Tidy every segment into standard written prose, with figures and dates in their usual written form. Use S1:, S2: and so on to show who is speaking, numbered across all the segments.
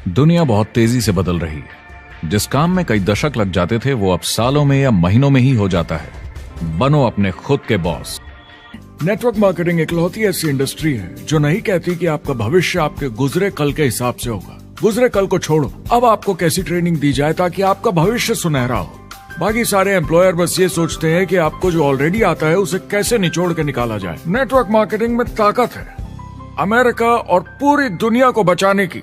S1: दुनिया बहुत तेजी से बदल रही है। जिस काम में कई दशक लग जाते थे वो अब सालों में या महीनों में ही हो जाता है। बनो अपने खुद के बॉस।
S2: नेटवर्क मार्केटिंग इकलौती ऐसी इंडस्ट्री है जो नहीं कहती कि आपका भविष्य आपके गुजरे कल के हिसाब से होगा। गुजरे कल को छोड़ो, अब आपको कैसी ट्रेनिंग दी जाए ताकि आपका भविष्य सुनहरा हो। बाकी सारे एम्प्लॉयर बस ये सोचते हैं कि आपको जो ऑलरेडी आता है उसे कैसे निचोड़ के निकाला जाए। नेटवर्क मार्केटिंग में ताकत है अमेरिका और पूरी दुनिया को बचाने की,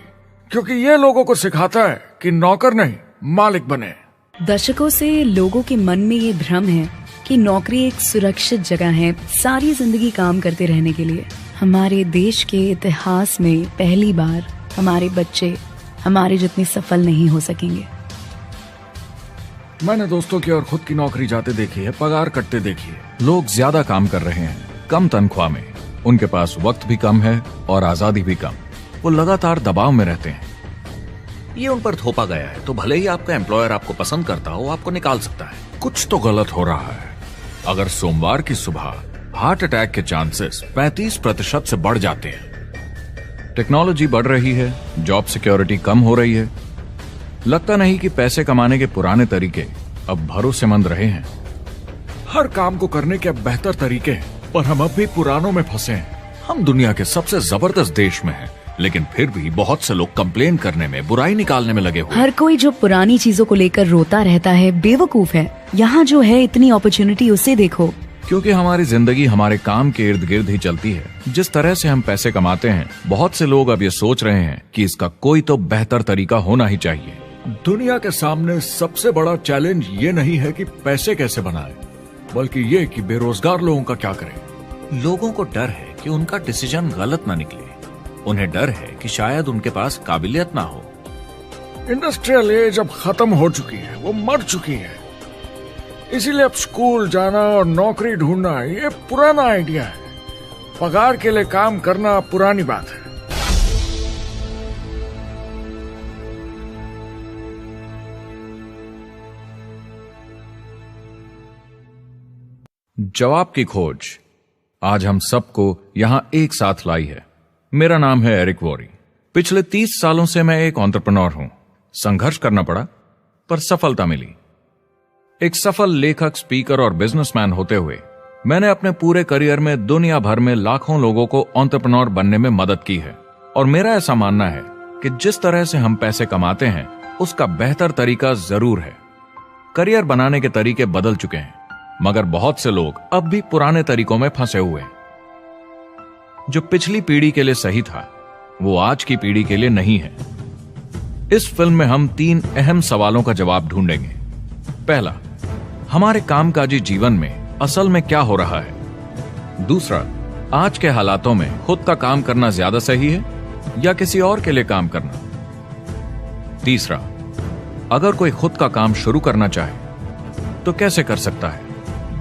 S2: क्योंकि ये लोगों को सिखाता है कि नौकर नहीं मालिक बने।
S3: दशकों से लोगों के मन में ये भ्रम है कि नौकरी एक सुरक्षित जगह है सारी जिंदगी काम करते रहने के लिए। हमारे देश के इतिहास में पहली बार हमारे बच्चे हमारे जितने सफल नहीं हो सकेंगे।
S2: मैंने दोस्तों की और खुद की नौकरी जाते देखी है, पगार कटते देखी है।
S1: लोग ज्यादा काम कर रहे हैं कम तनख्वाह में। उनके पास वक्त भी कम है और आजादी भी कम। वो लगातार दबाव में रहते हैं।
S4: ये उन पर थोपा गया है तो भले ही आपका एम्प्लॉयर आपको पसंद करता हो, आपको निकाल सकता है।
S1: कुछ तो गलत हो रहा है। अगर सोमवार की सुबह हार्ट अटैक के चांसेस 35% से बढ़ जाते हैं। टेक्नोलॉजी बढ़ रही है, जॉब सिक्योरिटी कम हो रही है। लगता नहीं कि पैसे कमाने के पुराने तरीके अब भरोसेमंद रहे हैं।
S2: हर काम को करने के अब बेहतर तरीके हैं, पर हम अब भी पुरानों में फंसे हैं।
S1: हम दुनिया के सबसे जबरदस्त देश में हैं, लेकिन फिर भी बहुत से लोग कंप्लेन करने में, बुराई निकालने में लगे हुए।
S3: हर कोई जो पुरानी चीजों को लेकर रोता रहता है बेवकूफ है। यहाँ जो है इतनी अपॉर्चुनिटी उसे देखो।
S1: क्योंकि हमारी जिंदगी हमारे काम के इर्द गिर्द ही चलती है। जिस तरह से हम पैसे कमाते हैं, बहुत से लोग अब ये सोच रहे हैं कि इसका कोई तो बेहतर तरीका होना ही चाहिए।
S2: दुनिया के सामने सबसे बड़ा चैलेंज ये नहीं है कि पैसे कैसे बनाएं, बल्कि ये कि बेरोजगार लोगों का क्या करें।
S4: लोगों को डर है कि उनका डिसीजन गलत ना निकले। उन्हें डर है कि शायद उनके पास काबिलियत ना हो।
S2: इंडस्ट्रियल एज अब खत्म हो चुकी है, वो मर चुकी है। इसीलिए अब स्कूल जाना और नौकरी ढूंढना ये पुराना आइडिया है। पगार के लिए काम करना पुरानी बात है।
S1: जवाब की खोज आज हम सबको यहां एक साथ लाई है। मेरा नाम है एरिक वॉरी। पिछले 30 सालों से मैं एक एंटरप्रेन्योर हूं। संघर्ष करना पड़ा पर सफलता मिली। एक सफल लेखक, स्पीकर और बिजनेसमैन होते हुए मैंने अपने पूरे करियर में दुनिया भर में लाखों लोगों को एंटरप्रेन्योर बनने में मदद की है। और मेरा ऐसा मानना है कि जिस तरह से हम पैसे कमाते हैं उसका बेहतर तरीका जरूर है। करियर बनाने के तरीके बदल चुके हैं, मगर बहुत से लोग अब भी पुराने तरीकों में फंसे हुए हैं। जो पिछली पीढ़ी के लिए सही था वो आज की पीढ़ी के लिए नहीं है। इस फिल्म में हम 3 अहम सवालों का जवाब ढूंढेंगे। पहला, हमारे कामकाजी जीवन में असल में क्या हो रहा है। दूसरा, आज के हालातों में खुद का काम करना ज्यादा सही है या किसी और के लिए काम करना। तीसरा, अगर कोई खुद का काम शुरू करना चाहे तो कैसे कर सकता है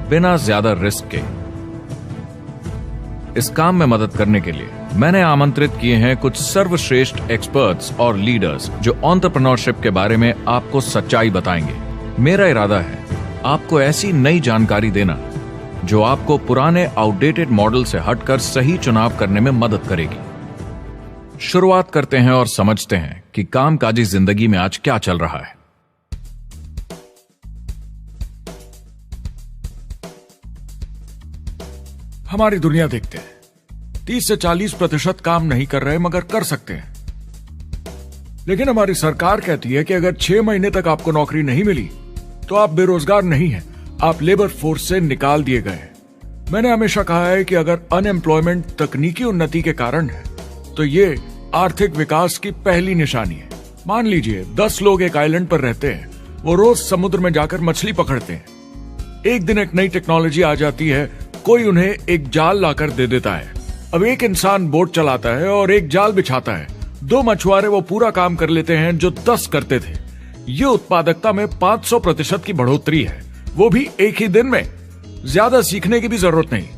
S1: बिना ज्यादा रिस्क के। इस काम में मदद करने के लिए मैंने आमंत्रित किए हैं कुछ सर्वश्रेष्ठ एक्सपर्ट्स और लीडर्स जो एंटरप्रेन्योरशिप के बारे में आपको सच्चाई बताएंगे। मेरा इरादा है आपको ऐसी नई जानकारी देना जो आपको पुराने आउटडेटेड मॉडल से हटकर सही चुनाव करने में मदद करेगी। शुरुआत करते हैं और समझते हैं कि कामकाजी जिंदगी में आज क्या चल रहा है।
S2: हमारी दुनिया देखते हैं, 30 से 40% काम नहीं कर रहे मगर कर सकते हैं। लेकिन हमारी सरकार कहती है कि अगर 6 महीने तक आपको नौकरी नहीं मिली तो आप बेरोजगार नहीं हैं, आप लेबर फोर्स से निकाल दिए गए हैं। मैंने हमेशा कहा है कि अगर अनएम्प्लॉयमेंट तकनीकी उन्नति के कारण है तो ये आर्थिक विकास की पहली निशानी है। मान लीजिए 10 लोग एक आइलैंड पर रहते हैं, वो रोज समुद्र में जाकर मछली पकड़ते हैं। एक दिन एक नई टेक्नोलॉजी आ जाती है, कोई उन्हें एक जाल लाकर दे देता है। अब एक इंसान बोट चलाता है और एक जाल बिछाता है। 2 मछुआरे वो पूरा काम कर लेते हैं जो 10 करते थे। ये उत्पादकता में 500% की बढ़ोतरी है, वो भी एक ही दिन में। ज्यादा सीखने की भी जरूरत नहीं,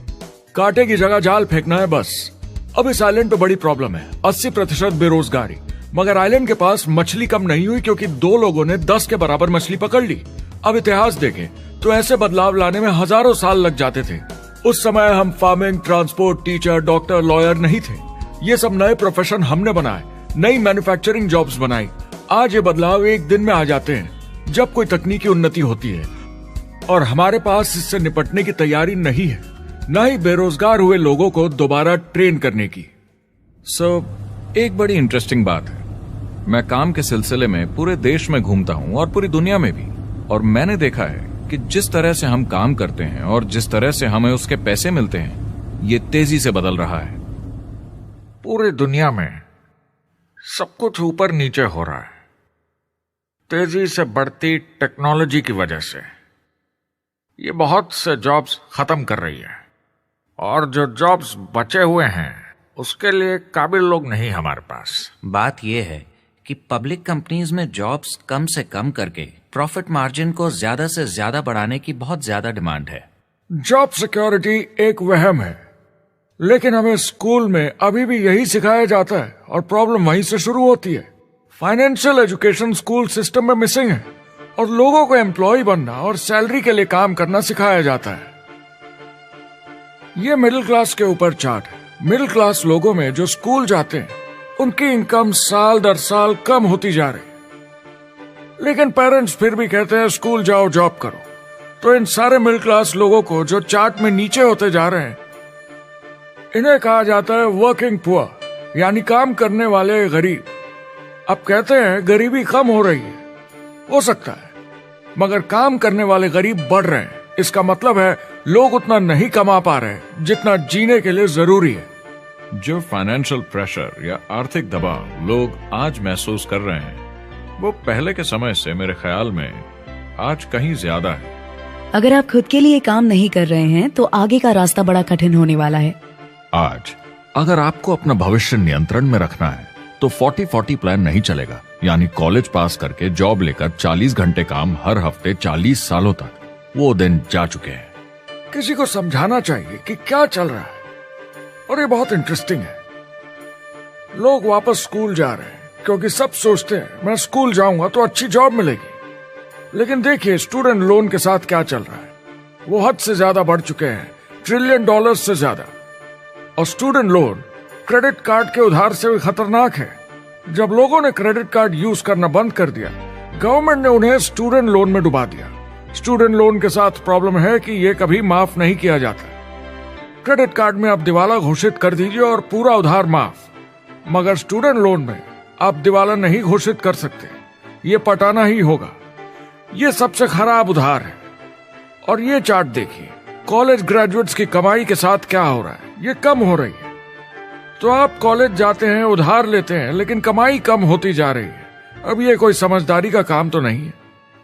S2: कांटे की जगह जाल फेंकना है बस। अब इस आइलैंड पे बड़ी प्रॉब्लम है, 80% बेरोजगारी। मगर आइलैंड के पास मछली कम नहीं हुई क्योंकि 2 लोगों ने 10 के बराबर मछली पकड़ ली। अब इतिहास देखें तो ऐसे बदलाव लाने में हजारों साल लग जाते थे। उस समय हम farming, transport, teacher, doctor, lawyer नहीं थे। ये सब नए प्रोफेशन हमने बनाए। नई मैन्युफैक्चरिंग जॉब्स बनाई। आज ये बदलाव एक दिन में आ जाते हैं जब कोई तकनीकी उन्नति होती है, और हमारे पास इससे निपटने की तैयारी नहीं है, न ही बेरोजगार हुए लोगों को दोबारा ट्रेन करने की।
S1: एक बड़ी इंटरेस्टिंग बात है, मैं काम के सिलसिले में पूरे देश में घूमता हूं और पूरी दुनिया में भी, और मैंने देखा है कि जिस तरह से हम काम करते हैं और जिस तरह से हमें उसके पैसे मिलते हैं, ये तेजी से बदल रहा है।
S2: पूरी दुनिया में सब कुछ ऊपर नीचे हो रहा है, तेजी से बढ़ती टेक्नोलॉजी की वजह से। ये बहुत से जॉब्स खत्म कर रही है, और जो जॉब्स बचे हुए हैं उसके लिए काबिल लोग नहीं हमारे पास।
S4: बात यह है कि पब्लिक कंपनीज में जॉब्स कम से कम करके प्रॉफिट मार्जिन को ज्यादा से ज्यादा बढ़ाने की बहुत ज्यादा डिमांड है।
S2: जॉब सिक्योरिटी एक वहम है, लेकिन हमें स्कूल में अभी भी यही सिखाया जाता है, और प्रॉब्लम वहीं से शुरू होती है। फाइनेंशियल एजुकेशन स्कूल सिस्टम में मिसिंग है, और लोगों को एम्प्लॉय बनना और सैलरी के लिए काम करना सिखाया जाता है। ये मिडिल क्लास के ऊपर चार्ट है। मिडिल क्लास लोगों में जो स्कूल जाते हैं उनकी इनकम साल दर साल कम होती जा रही, लेकिन पेरेंट्स फिर भी कहते हैं स्कूल जाओ, जॉब करो। तो इन सारे मिडिल क्लास लोगों को जो चार्ट में नीचे होते जा रहे हैं, इन्हें कहा जाता है वर्किंग पुअर, यानी काम करने वाले गरीब। अब कहते हैं गरीबी कम हो रही है, हो सकता है, मगर काम करने वाले गरीब बढ़ रहे हैं। इसका मतलब है लोग उतना नहीं कमा पा रहे जितना जीने के लिए जरूरी है।
S1: जो फाइनेंशियल प्रेशर या आर्थिक दबाव लोग आज महसूस कर रहे हैं, वो पहले के समय से मेरे ख्याल में आज कहीं ज्यादा है।
S3: अगर आप खुद के लिए काम नहीं कर रहे हैं तो आगे का रास्ता बड़ा कठिन होने वाला है।
S1: आज अगर आपको अपना भविष्य नियंत्रण में रखना है तो 40-40 प्लान नहीं चलेगा, यानी कॉलेज पास करके जॉब लेकर 40 घंटे काम हर हफ्ते 40 सालों तक, वो दिन जा चुके हैं।
S2: किसी को समझाना चाहिए कि क्या चल रहा है, और ये बहुत इंटरेस्टिंग है। लोग वापस स्कूल जा रहे हैं क्योंकि सब सोचते हैं मैं स्कूल जाऊंगा तो अच्छी जॉब मिलेगी। लेकिन देखिए स्टूडेंट लोन के साथ क्या चल रहा है, वो हद से ज्यादा बढ़ चुके हैं, $1 ट्रिलियन से ज्यादा। और स्टूडेंट लोन क्रेडिट कार्ड के उधार से भी खतरनाक है। जब लोगों ने क्रेडिट कार्ड यूज करना बंद कर दिया, गवर्नमेंट ने उन्हें स्टूडेंट लोन में डुबा दिया। स्टूडेंट लोन के साथ प्रॉब्लम है कि ये कभी माफ नहीं किया जाता। क्रेडिट कार्ड में आप दिवाला घोषित कर दीजिए और पूरा उधार माफ, मगर स्टूडेंट लोन में आप दिवाला नहीं घोषित कर सकते, ये पटाना ही होगा। ये सबसे खराब उधार है। और ये चार्ट देखिए, कॉलेज ग्रेजुएट्स की कमाई के साथ क्या हो रहा है, ये कम हो रही है। तो आप कॉलेज जाते हैं, उधार लेते हैं, लेकिन कमाई कम होती जा रही है। अब ये कोई समझदारी का काम तो नहीं है।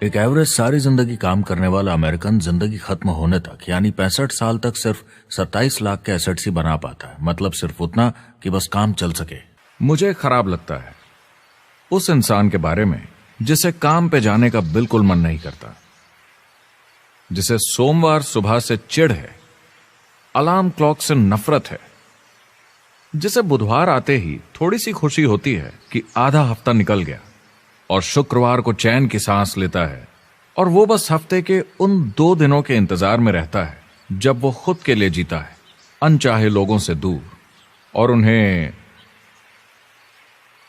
S4: एक एवरेज सारी जिंदगी काम करने वाला अमेरिकन जिंदगी खत्म होने तक, यानी 65 साल तक सिर्फ 27 लाख के एसेट्स ही बना पाता है। मतलब सिर्फ उतना कि बस काम चल सके।
S1: मुझे खराब लगता है उस इंसान के बारे में जिसे काम पे जाने का बिल्कुल मन नहीं करता, जिसे सोमवार सुबह से चिढ़ है, अलार्म क्लॉक से नफरत है, जिसे बुधवार आते ही थोड़ी सी खुशी होती है कि आधा हफ्ता निकल गया, और शुक्रवार को चैन की सांस लेता है, और वो बस हफ्ते के उन 2 दिनों के इंतजार में रहता है जब वो खुद के लिए जीता है, अनचाहे लोगों से दूर, और उन्हें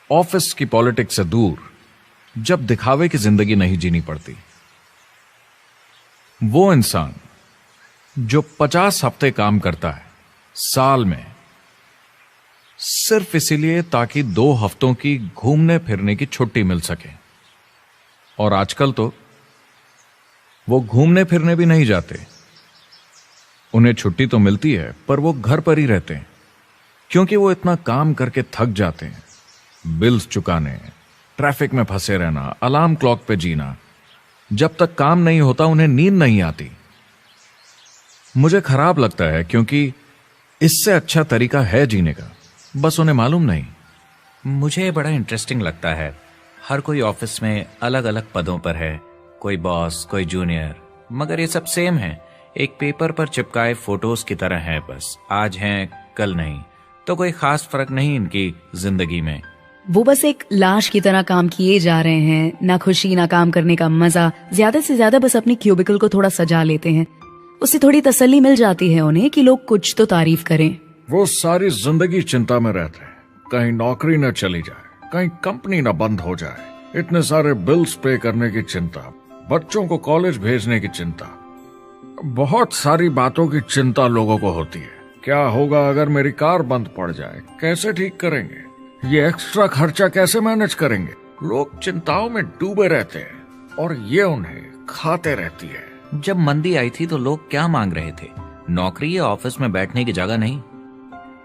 S1: ऑफिस की पॉलिटिक्स से दूर, जब दिखावे की जिंदगी नहीं जीनी पड़ती। वो इंसान जो 50 हफ्ते काम करता है साल में, सिर्फ इसीलिए ताकि 2 हफ्तों की घूमने फिरने की छुट्टी मिल सके। और आजकल तो वो घूमने फिरने भी नहीं जाते। उन्हें छुट्टी तो मिलती है पर वो घर पर ही रहते हैं, क्योंकि वो इतना काम करके थक जाते हैं। बिल्स चुकाने, ट्रैफिक में फंसे रहना, अलार्म क्लॉक पे जीना, जब तक काम नहीं होता उन्हें नींद नहीं आती। मुझे खराब लगता है क्योंकि इससे अच्छा तरीका है जीने का, बस उन्हें मालूम नहीं।
S4: मुझे बड़ा इंटरेस्टिंग लगता है, हर कोई ऑफिस में अलग अलग पदों पर है, कोई बॉस, कोई जूनियर, मगर ये सब सेम है, एक पेपर पर चिपकाए फोटोज की तरह है। बस आज हैं कल नहीं, तो कोई खास फर्क नहीं इनकी जिंदगी में।
S3: वो बस एक लाश की तरह काम किए जा रहे हैं, ना खुशी ना काम करने का मजा। ज्यादा से ज्यादा बस अपनी क्यूबिकल को थोड़ा सजा लेते हैं, उससे थोड़ी तसल्ली मिल जाती है उन्हें कि लोग कुछ तो तारीफ करें।
S2: वो सारी जिंदगी चिंता में रहते हैं कहीं नौकरी न चली जाए, कहीं कंपनी ना बंद हो जाए, इतने सारे बिल्स पे करने की चिंता, बच्चों को कॉलेज भेजने की चिंता, बहुत सारी बातों की चिंता लोगों को होती है। क्या होगा अगर मेरी कार बंद पड़ जाए, कैसे ठीक करेंगे, ये एक्स्ट्रा खर्चा कैसे मैनेज करेंगे। लोग चिंताओं में डूबे रहते हैं और ये उन्हें खाते रहती है।
S4: जब मंदी आई थी तो लोग क्या मांग रहे थे? नौकरी या ऑफिस में बैठने की जगह नहीं,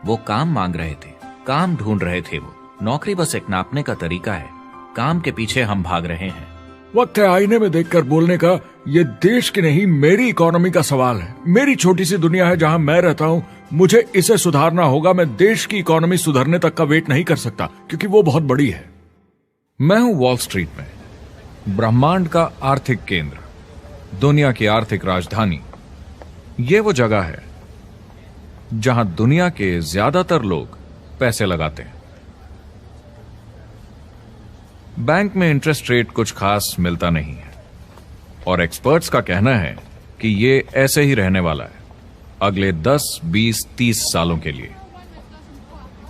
S4: वो काम मांग रहे थे, काम ढूंढ रहे थे वो। नौकरी बस एक नापने का तरीका है, काम के पीछे हम भाग रहे हैं।
S2: वक्त है आईने में देखकर बोलने का, ये देश की नहीं मेरी इकोनॉमी का सवाल है। मेरी छोटी सी दुनिया है जहां मैं रहता हूं, मुझे इसे सुधारना होगा। मैं देश की इकोनॉमी सुधरने तक का वेट नहीं कर सकता क्योंकि वो बहुत बड़ी है।
S1: मैं हूं वॉल स्ट्रीट में, ब्रह्मांड का आर्थिक केंद्र, दुनिया की आर्थिक राजधानी। ये वो जगह है जहां दुनिया के ज्यादातर लोग पैसे लगाते हैं। बैंक में इंटरेस्ट रेट कुछ खास मिलता नहीं है और एक्सपर्ट्स का कहना है कि ये ऐसे ही रहने वाला है अगले 10, 20, 30 सालों के लिए।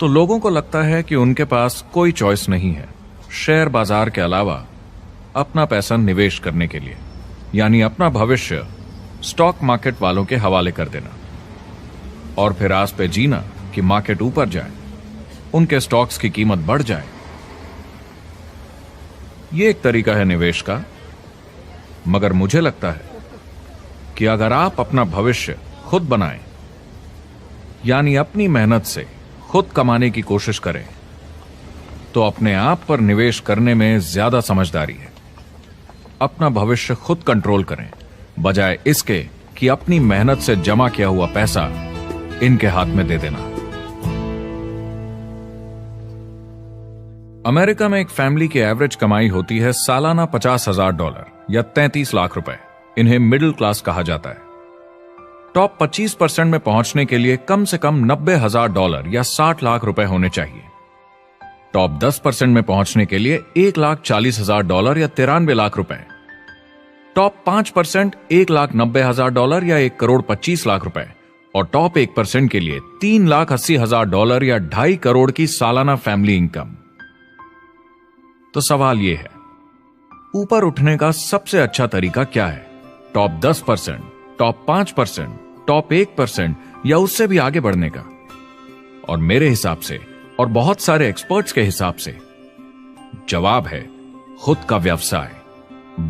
S1: तो लोगों को लगता है कि उनके पास कोई चॉइस नहीं है शेयर बाजार के अलावा अपना पैसा निवेश करने के लिए, यानी अपना भविष्य स्टॉक मार्केट वालों के हवाले कर देना और फिर आस पे जीना कि मार्केट ऊपर जाए, उनके स्टॉक्स की कीमत बढ़ जाए। यह एक तरीका है निवेश का, मगर मुझे लगता है कि अगर आप अपना भविष्य खुद बनाएं, यानी अपनी मेहनत से खुद कमाने की कोशिश करें, तो अपने आप पर निवेश करने में ज्यादा समझदारी है। अपना भविष्य खुद कंट्रोल करें, बजाय इसके कि अपनी मेहनत से जमा किया हुआ पैसा इनके हाथ में दे देना। अमेरिका में एक फैमिली की एवरेज कमाई होती है सालाना $50,000 या 33 लाख रुपए। इन्हें मिडिल क्लास कहा जाता है। टॉप 25% में पहुंचने के लिए कम से कम $90,000 या 60 लाख रुपए होने चाहिए। टॉप 10% में पहुंचने के लिए $1,40,000 या 93 लाख रुपए। टॉप 5% $1,90,000 या 1,25 लाख रुपए और टॉप 1% के लिए $3,80,000 या 2.5 करोड़ की सालाना फैमिली इनकम। तो सवाल यह है, ऊपर उठने का सबसे अच्छा तरीका क्या है? टॉप 10%, टॉप 5%, टॉप 1% या उससे भी आगे बढ़ने का? और मेरे हिसाब से और बहुत सारे एक्सपर्ट्स के हिसाब से जवाब है खुद का व्यवसाय।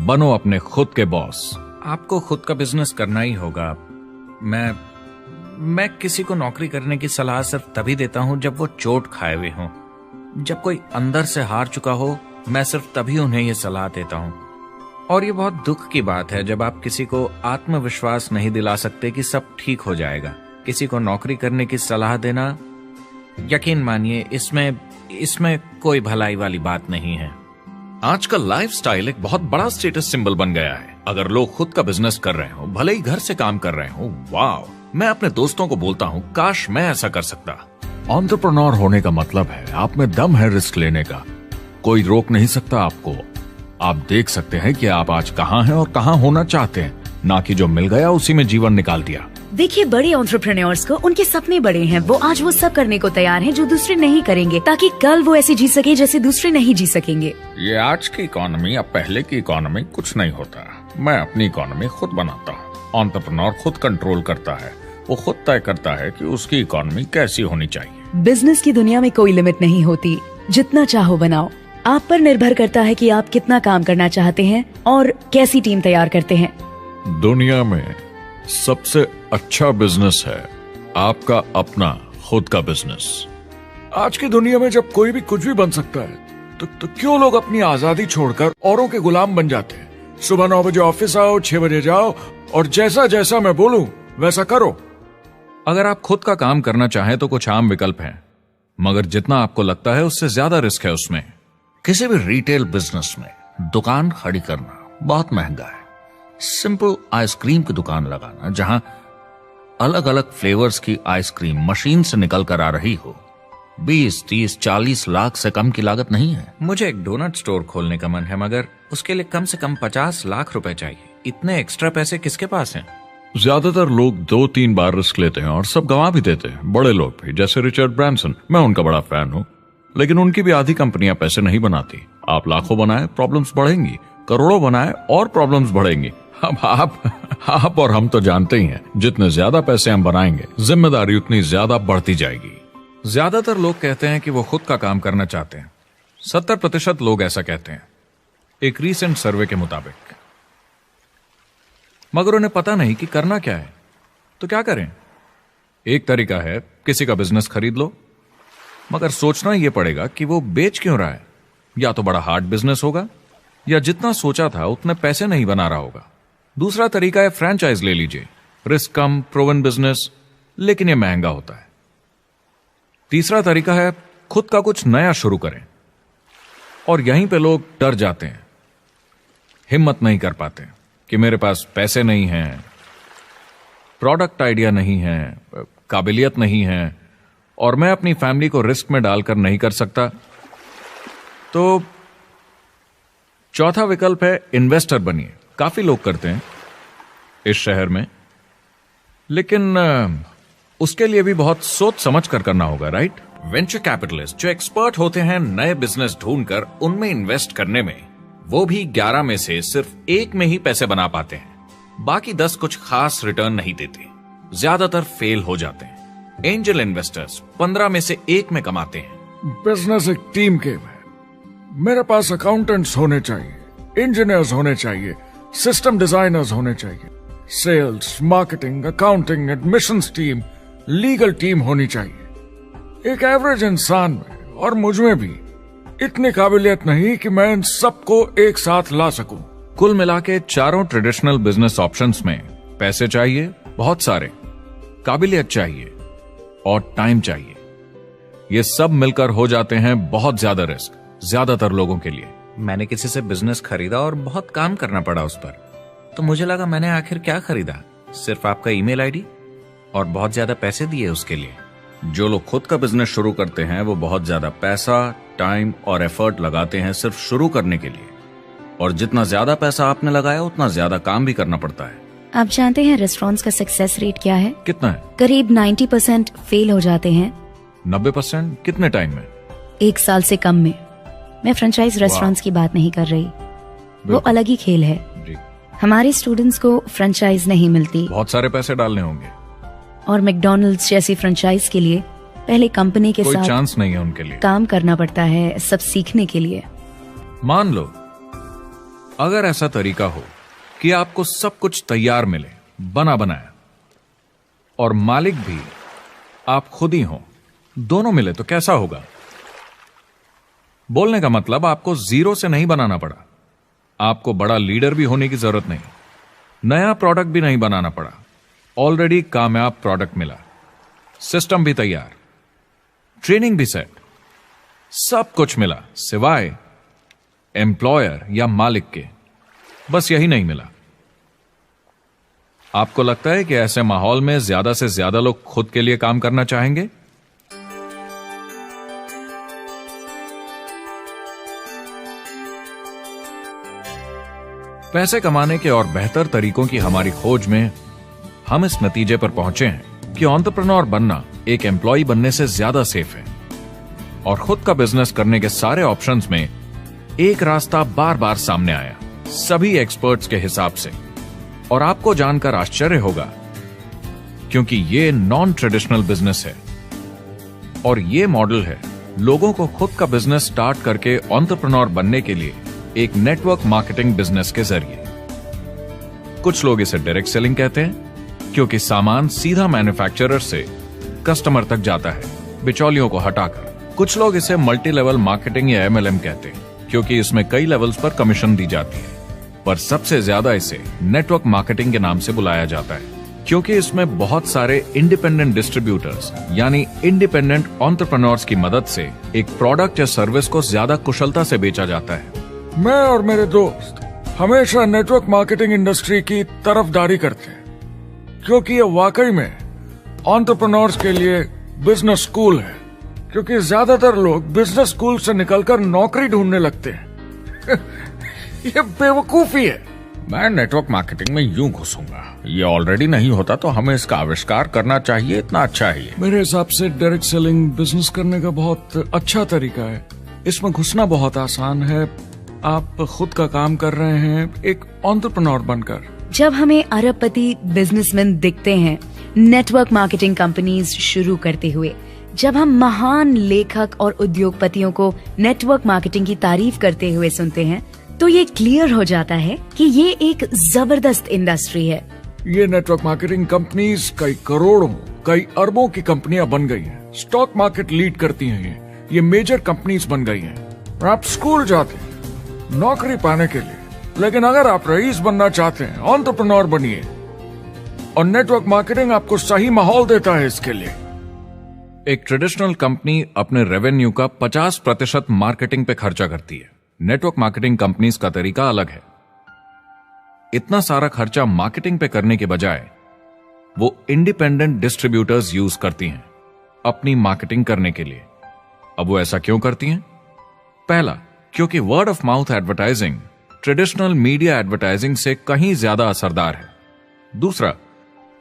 S1: बनो अपने खुद के बॉस।
S4: आपको खुद का बिजनेस करना ही होगा। मैं किसी को नौकरी करने की सलाह सिर्फ तभी देता हूं जब वो चोट खाए हुए हों। जब कोई अंदर से हार चुका हो, मैं सिर्फ तभी उन्हें यह सलाह देता हूं। और ये बहुत दुख की बात है जब आप किसी को आत्मविश्वास नहीं दिला सकते कि सब ठीक हो जाएगा। किसी को नौकरी करने की सलाह देना, यकीन मानिए, इसमें कोई भलाई वाली बात नहीं है।
S1: आजकल लाइफस्टाइल एक बहुत बड़ा स्टेटस सिंबल बन गया है। अगर लोग खुद का बिजनेस कर रहे हो, भले ही घर से काम कर रहे हो, वाह! मैं अपने दोस्तों को बोलता हूं, काश मैं ऐसा कर सकता।
S2: एंटरप्रेन्योर होने का मतलब है आप में दम है रिस्क लेने का। कोई रोक नहीं सकता आपको। आप देख सकते हैं कि आप आज कहां हैं और कहां होना चाहते हैं, ना कि जो मिल गया उसी में जीवन निकाल दिया।
S3: देखिए, बड़े एंटरप्रेन्योर्स को उनके सपने बड़े हैं। वो आज वो सब करने को तैयार हैं जो दूसरे नहीं करेंगे, ताकि कल वो ऐसे जी सके जैसे दूसरे नहीं जी सकेंगे।
S2: ये आज की इकोनॉमी अब पहले की इकोनॉमी कुछ नहीं होता। मैं अपनी इकोनॉमी खुद बनाता हूँ। एंटरप्रेन्योर खुद कंट्रोल करता है, वो खुद तय करता है कि उसकी इकोनॉमी कैसी होनी चाहिए।
S3: बिजनेस की दुनिया में कोई लिमिट नहीं होती, जितना चाहो बनाओ। आप पर निर्भर करता है कि आप कितना काम करना चाहते हैं और कैसी टीम तैयार करते हैं।
S2: दुनिया में सबसे अच्छा बिजनेस है आपका अपना खुद का बिजनेस। आज की दुनिया में जब कोई भी कुछ भी बन सकता है, तो क्यों लोग अपनी आजादी छोड़कर औरों के गुलाम बन जाते हैं? सुबह 9 बजे ऑफिस आओ, 6 बजे जाओ और जैसा जैसा मैं बोलूं वैसा करो।
S1: अगर आप खुद का काम करना चाहें तो कुछ आम विकल्प हैं, मगर जितना आपको लगता है उससे ज्यादा रिस्क है उसमें।
S2: किसी भी रिटेल बिजनेस में दुकान खड़ी करना बहुत महंगा है। सिंपल आइसक्रीम की दुकान लगाना जहां अलग अलग फ्लेवर्स की आइसक्रीम मशीन से निकल कर आ रही हो, 20, 30, 40 लाख से कम की लागत नहीं है।
S4: मुझे एक डोनट स्टोर खोलने का मन है, मगर उसके लिए कम से कम 50 लाख रुपए चाहिए। इतने एक्स्ट्रा पैसे किसके पास हैं?
S2: ज्यादातर लोग 2-3 बार रिस्क लेते हैं और सब गंवा भी देते हैं। बड़े लोग भी, जैसे रिचर्ड ब्रांसन। मैं उनका बड़ा फैन हूँ।
S1: लेकिन उनकी भी आधी कंपनियां पैसे नहीं बनाती। आप लाखों बनाए, प्रॉब्लम्स बढ़ेंगी, करोड़ों बनाए और प्रॉब्लम्स बढ़ेंगी। अब आप और हम तो जानते ही हैं, जितने ज्यादा पैसे हम बनाएंगे, जिम्मेदारी उतनी ज्यादा बढ़ती जाएगी। ज्यादातर लोग कहते हैं कि वो खुद का काम करना चाहते हैं। 70% लोग ऐसा कहते हैं, एक रीसेंट सर्वे के मुताबिक। मगर उन्हें पता नहीं कि करना क्या है। तो क्या करें? एक तरीका है किसी का बिजनेस खरीद लो, मगर सोचना यह पड़ेगा कि वो बेच क्यों रहा है। या तो बड़ा हार्ड बिजनेस होगा, या जितना सोचा था उतने पैसे नहीं बना रहा होगा। दूसरा तरीका है फ्रेंचाइज ले लीजिए, रिस्क कम, प्रूवन बिजनेस, लेकिन यह महंगा होता है। तीसरा तरीका है खुद का कुछ नया शुरू करें, और यहीं पे लोग डर जाते हैं, हिम्मत नहीं कर पाते कि मेरे पास पैसे नहीं हैं, प्रोडक्ट आइडिया नहीं है, काबिलियत नहीं है, और मैं अपनी फैमिली को रिस्क में डालकर नहीं कर सकता। तो चौथा विकल्प है इन्वेस्टर बनिए। काफी लोग करते हैं इस शहर में, लेकिन उसके लिए भी बहुत सोच समझ कर करना होगा, राइट? वेंचर कैपिटलिस्ट जो एक्सपर्ट होते हैं नए बिजनेस ढूंढकर उनमें इन्वेस्ट करने में, वो भी 11 में से सिर्फ 1 में ही पैसे बना पाते हैं। बाकी 10 कुछ खास रिटर्न नहीं देते, ज्यादातर फेल हो जाते हैं। एंजल इन्वेस्टर्स 15 में से 1 में कमाते हैं।
S2: बिजनेस एक टीम गेम है। मेरे पास अकाउंटेंट्स होने चाहिए, इंजीनियर्स होने चाहिए, सिस्टम डिजाइनर्स होने चाहिए, sales, marketing, accounting, admissions team, legal team होनी चाहिए। एक एवरेज इंसान में और मुझ में भी इतनी काबिलियत नहीं कि मैं इन सबको एक साथ ला सकूं।
S1: कुल मिला के चारों ट्रेडिशनल बिजनेस ऑप्शंस में पैसे चाहिए बहुत सारे, काबिलियत चाहिए और टाइम चाहिए। ये सब मिलकर हो जाते हैं बहुत ज्यादा रिस्क ज्यादातर लोगों के लिए।
S4: मैंने किसी से बिजनेस खरीदा और बहुत काम करना पड़ा उस पर, तो मुझे लगा मैंने आखिर क्या खरीदा, सिर्फ आपका ईमेल आईडी, और बहुत ज्यादा पैसे दिए उसके लिए।
S1: जो लोग खुद का बिजनेस शुरू करते हैं वो बहुत ज्यादा पैसा, टाइम और एफर्ट लगाते हैं सिर्फ शुरू करने के लिए, और जितना ज्यादा पैसा आपने लगाया उतना ज्यादा काम भी करना पड़ता है।
S3: आप जानते हैं रेस्टोरेंट्स का सक्सेस रेट क्या है?
S1: कितना है?
S3: करीब 90% फेल हो जाते हैं।
S1: 90%? कितने टाइम में?
S3: 1 साल से कम में। मैं फ्रेंचाइज रेस्टोरेंट्स की बात नहीं कर रही, वो अलग ही खेल है।
S1: जी।
S3: हमारे स्टूडेंट्स को फ्रेंचाइज नहीं मिलती,
S1: बहुत सारे पैसे डालने होंगे,
S3: और मैकडॉनल्ड्स जैसी फ्रेंचाइज के लिए पहले कंपनी के
S1: कोई
S3: साथ
S1: चांस नहीं है उनके लिए।
S3: काम करना पड़ता है सब सीखने के लिए।
S1: मान लो अगर ऐसा तरीका हो कि आपको सब कुछ तैयार मिले, बना बनाया, और मालिक भी आप खुद ही हो, दोनों मिले, तो कैसा होगा? बोलने का मतलब आपको जीरो से नहीं बनाना पड़ा, आपको बड़ा लीडर भी होने की जरूरत नहीं, नया प्रोडक्ट भी नहीं बनाना पड़ा, ऑलरेडी कामयाब प्रोडक्ट मिला, सिस्टम भी तैयार, ट्रेनिंग भी सेट, सब कुछ मिला सिवाय एम्प्लॉयर या मालिक के। बस यही नहीं मिला। आपको लगता है कि ऐसे माहौल में ज्यादा से ज्यादा लोग खुद के लिए काम करना चाहेंगे? पैसे कमाने के और बेहतर तरीकों की हमारी खोज में हम इस नतीजे पर पहुंचे हैं कि एंटरप्रेन्योर बनना एक एम्प्लॉय बनने से ज्यादा सेफ है, और खुद का बिजनेस करने के सारे ऑप्शंस में एक रास्ता बार बार सामने आया सभी एक्सपर्ट्स के हिसाब से। और आपको जानकर आश्चर्य होगा, क्योंकि ये नॉन ट्रेडिशनल बिजनेस है, और ये मॉडल है लोगों को खुद का बिजनेस स्टार्ट करके एंटरप्रेन्योर बनने के लिए एक नेटवर्क मार्केटिंग बिजनेस के जरिए। कुछ लोग इसे डायरेक्ट सेलिंग कहते हैं, क्योंकि सामान सीधा मैन्युफैक्चरर से कस्टमर तक जाता है बिचौलियों को हटाकर। कुछ लोग इसे मल्टी लेवल मार्केटिंग या MLM कहते हैं, क्योंकि इसमें कई लेवल्स पर कमीशन दी जाती है, पर सबसे ज्यादा इसे नेटवर्क मार्केटिंग के नाम से बुलाया जाता है, क्योंकि इसमें बहुत सारे इंडिपेंडेंट डिस्ट्रीब्यूटर्स यानी इंडिपेंडेंट एंटरप्रेन्योर्स की मदद से एक प्रोडक्ट या सर्विस को ज्यादा कुशलता से बेचा जाता है।
S2: मैं और मेरे दोस्त हमेशा नेटवर्क मार्केटिंग इंडस्ट्री की तरफदारी करते हैं, क्योंकि ये वाकई में एंटरप्रेन्योर्स के लिए बिजनेस स्कूल है। क्योंकि ज्यादातर लोग बिजनेस स्कूल से निकलकर नौकरी ढूंढने लगते हैं। ये बेवकूफी है। मैं नेटवर्क मार्केटिंग में यूं घुसूंगा, ये ऑलरेडी नहीं होता तो हमें इसका आविष्कार करना चाहिए, इतना अच्छा है ये। मेरे हिसाब से डायरेक्ट सेलिंग बिजनेस करने का बहुत अच्छा तरीका है। इसमें घुसना बहुत आसान है। आप खुद का काम कर रहे हैं एक एंटरप्रेन्योर बनकर।
S3: जब हमें अरबपति बिजनेसमैन दिखते हैं नेटवर्क मार्केटिंग कंपनीज शुरू करते हुए, जब हम महान लेखक और उद्योगपतियों को नेटवर्क मार्केटिंग की तारीफ करते हुए सुनते हैं, तो ये क्लियर हो जाता है कि ये एक जबरदस्त इंडस्ट्री है।
S2: ये नेटवर्क मार्केटिंग कंपनीज कई करोड़ों, कई अरबों की कंपनियां बन गई हैं। स्टॉक मार्केट लीड करती हैं ये मेजर कंपनीज बन गई हैं। आप स्कूल जाते हैं नौकरी पाने के लिए, लेकिन अगर आप रईस बनना चाहते हैं, एंटरप्रेन्योर बनिए, और नेटवर्क मार्केटिंग आपको सही माहौल देता है इसके लिए।
S1: एक ट्रेडिशनल कंपनी अपने रेवेन्यू का 50% मार्केटिंग पे खर्चा करती है। नेटवर्क मार्केटिंग कंपनीज का तरीका अलग है। इतना सारा खर्चा मार्केटिंग पे करने के बजाय वो इंडिपेंडेंट डिस्ट्रीब्यूटर्स यूज करती हैं अपनी मार्केटिंग करने के लिए। अब वो ऐसा क्यों करती हैं? पहला, क्योंकि word of mouth advertising traditional media advertising से कहीं ज्यादा असरदार है। दूसरा,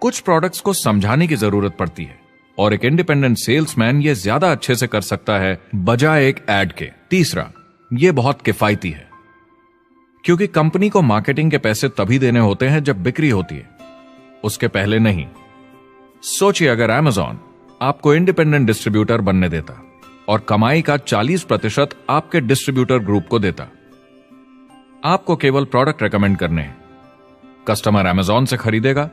S1: कुछ प्रोडक्ट्स को समझाने की जरूरत पड़ती है और एक इंडिपेंडेंट सेल्समैन ये ज्यादा अच्छे से कर सकता है बजाय एक एड के। तीसरा, ये बहुत किफायती है क्योंकि कंपनी को मार्केटिंग के पैसे तभी देने होते हैं जब बिक्री होती है, उसके पहले नहीं। सोचिए अगर Amazon आपको इंडिपेंडेंट डिस्ट्रीब्यूटर बनने देता और कमाई का 40% आपके डिस्ट्रीब्यूटर ग्रुप को देता। आपको केवल प्रोडक्ट रेकमेंड करने हैं, कस्टमर Amazon से खरीदेगा,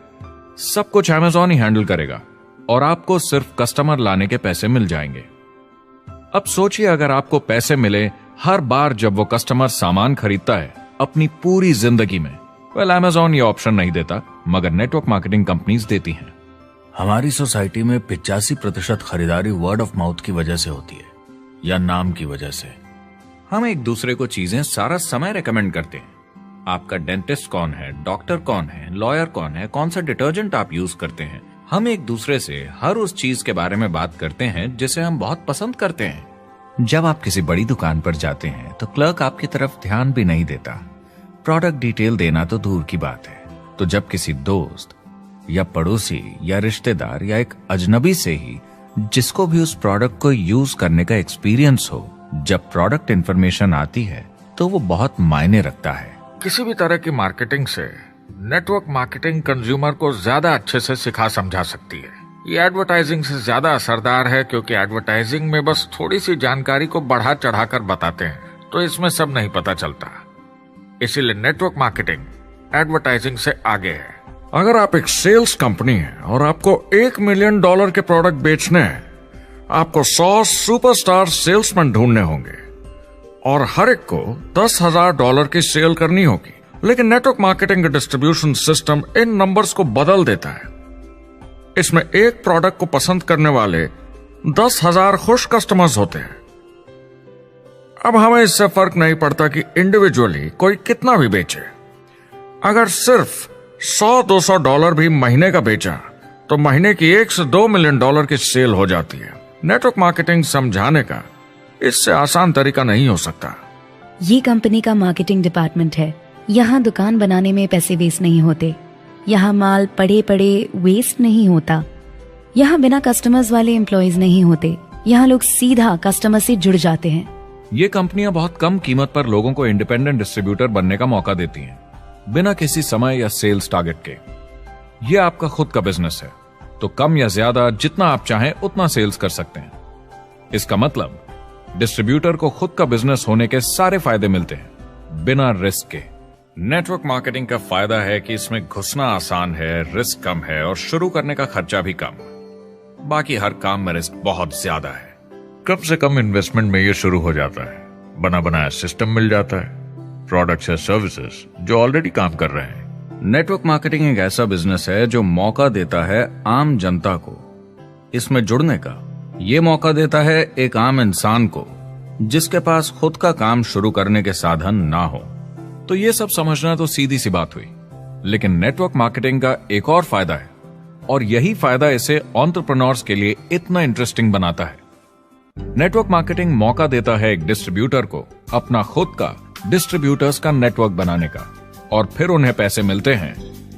S1: सब कुछ Amazon ही हैंडल करेगा और आपको सिर्फ कस्टमर लाने के पैसे मिल जाएंगे। अब सोचिए अगर आपको पैसे मिले हर बार जब वो कस्टमर सामान खरीदता है अपनी पूरी जिंदगी में। वेल, Amazon ये ऑप्शन नहीं देता, मगर नेटवर्क मार्केटिंग कंपनीज देती हैं।
S4: हमारी सोसाइटी में 85% खरीदारी वर्ड ऑफ माउथ की वजह से होती है या नाम की वजह से।
S1: हम एक दूसरे को चीजें सारा समय रेकमेंड करते हैं। आपका डेंटिस्ट कौन है, डॉक्टर कौन है, लॉयर कौन है, कौन सा डिटर्जेंट आप यूज करते हैं। हम एक दूसरे से हर उस चीज के बारे में बात करते हैं जिसे हम बहुत पसंद करते हैं।
S4: जब आप किसी बड़ी दुकान पर जाते हैं तो क्लर्क आपकी तरफ ध्यान भी नहीं देता, प्रोडक्ट डिटेल देना तो दूर की बात है। तो जब किसी दोस्त या पड़ोसी या रिश्तेदार या एक अजनबी से ही जिसको भी उस प्रोडक्ट को यूज करने का एक्सपीरियंस हो, जब प्रोडक्ट इंफॉर्मेशन आती है तो वो बहुत मायने रखता है।
S2: किसी भी तरह की मार्केटिंग से नेटवर्क मार्केटिंग कंज्यूमर को ज्यादा अच्छे से सिखा समझा सकती है। ये एडवर्टाइजिंग से ज्यादा असरदार है क्योंकि एडवर्टाइजिंग में बस थोड़ी सी जानकारी को बढ़ा चढ़ाकर बताते हैं, तो इसमें सब नहीं पता चलता। इसीलिए नेटवर्क मार्केटिंग एडवर्टाइजिंग से आगे है। अगर आप एक सेल्स कंपनी है और आपको $1 मिलियन के प्रोडक्ट बेचने हैं, आपको 100 सुपरस्टार सेल्समैन ढूंढने होंगे और हर एक को $10,000 की सेल करनी होगी। लेकिन नेटवर्क मार्केटिंग का डिस्ट्रीब्यूशन सिस्टम इन नंबर्स को बदल देता है। इसमें एक प्रोडक्ट को पसंद करने वाले 10,000 खुश कस्टमर्स होते हैं। अब हमें इससे फर्क नहीं पड़ता कि इंडिविजुअली कोई कितना भी बेचे। अगर सिर्फ $100-200 भी महीने का बेचा तो महीने की $1 से $2 मिलियन की सेल हो जाती है। नेटवर्क मार्केटिंग समझाने का इससे आसान तरीका नहीं हो सकता।
S3: ये कंपनी का मार्केटिंग डिपार्टमेंट है। यहाँ दुकान बनाने में पैसे वेस्ट नहीं होते, यहाँ माल पड़े पड़े वेस्ट नहीं होता, यहाँ बिना कस्टमर्स वाले एम्प्लॉयज नहीं होते, यहाँ लोग सीधा कस्टमर से जुड़ जाते हैं।
S1: ये कंपनियां बहुत कम कीमत पर लोगों को इंडिपेंडेंट डिस्ट्रीब्यूटर बनने का मौका देती हैं, बिना किसी समय या सेल्स टारगेट के। ये आपका खुद का बिजनेस है, तो कम या ज्यादा जितना आप चाहें उतना सेल्स कर सकते हैं। इसका मतलब डिस्ट्रीब्यूटर को खुद का बिजनेस होने के सारे फायदे मिलते हैं, बिना रिस्क के। नेटवर्क मार्केटिंग का फायदा है कि इसमें घुसना आसान है, रिस्क कम है और शुरू करने का खर्चा भी कम। बाकी हर काम में रिस्क बहुत ज्यादा है।
S2: कम से कम इन्वेस्टमेंट में ये शुरू हो जाता है, बना बनाया सिस्टम मिल जाता है, प्रोडक्ट्स या सर्विसेज जो ऑलरेडी काम कर रहे हैं।
S1: नेटवर्क मार्केटिंग एक ऐसा बिजनेस है जो मौका देता है आम जनता को इसमें जुड़ने का। ये मौका देता है एक आम इंसान को जिसके पास खुद का काम शुरू करने के साधन ना हो। तो ये सब समझना तो सीधी सी बात हुई, लेकिन नेटवर्क मार्केटिंग का एक और फायदा है और यही फायदा इसे एंटरप्रेन्योर्स के लिए इतना इंटरेस्टिंग बनाता है। नेटवर्क मार्केटिंग मौका देता है एक डिस्ट्रीब्यूटर को अपना खुद का डिस्ट्रीब्यूटर्स का नेटवर्क बनाने का। और फिर उन्हें पैसे मिलते हैं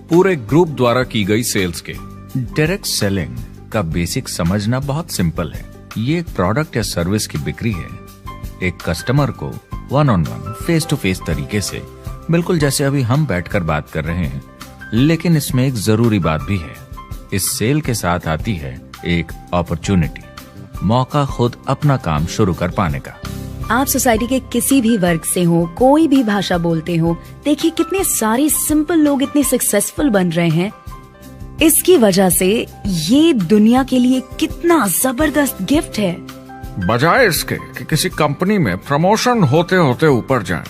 S1: पूरे ग्रुप द्वारा की गई सेल्स के।
S4: डायरेक्ट सेलिंग का बेसिक समझना बहुत सिंपल है। ये एक प्रोडक्ट या सर्विस की बिक्री है, एक कस्टमर को one on one, face to face तरीके से, बिल्कुल जैसे अभी हम बैठकर बात कर रहे हैं। लेकिन इसमें एक जरूरी बात भी है, इस सेल के साथ आती है एक अपॉर्चुनिटी, मौका खुद अपना काम शुरू कर पाने का।
S3: आप सोसाइटी के किसी भी वर्ग से हो, कोई भी भाषा बोलते हो, देखिए कितने सारे सिंपल लोग इतने सक्सेसफुल बन रहे हैं। इसकी वजह से ये दुनिया के लिए कितना जबरदस्त गिफ्ट है।
S2: बजाय इसके कि किसी कंपनी में प्रमोशन होते होते ऊपर जाएं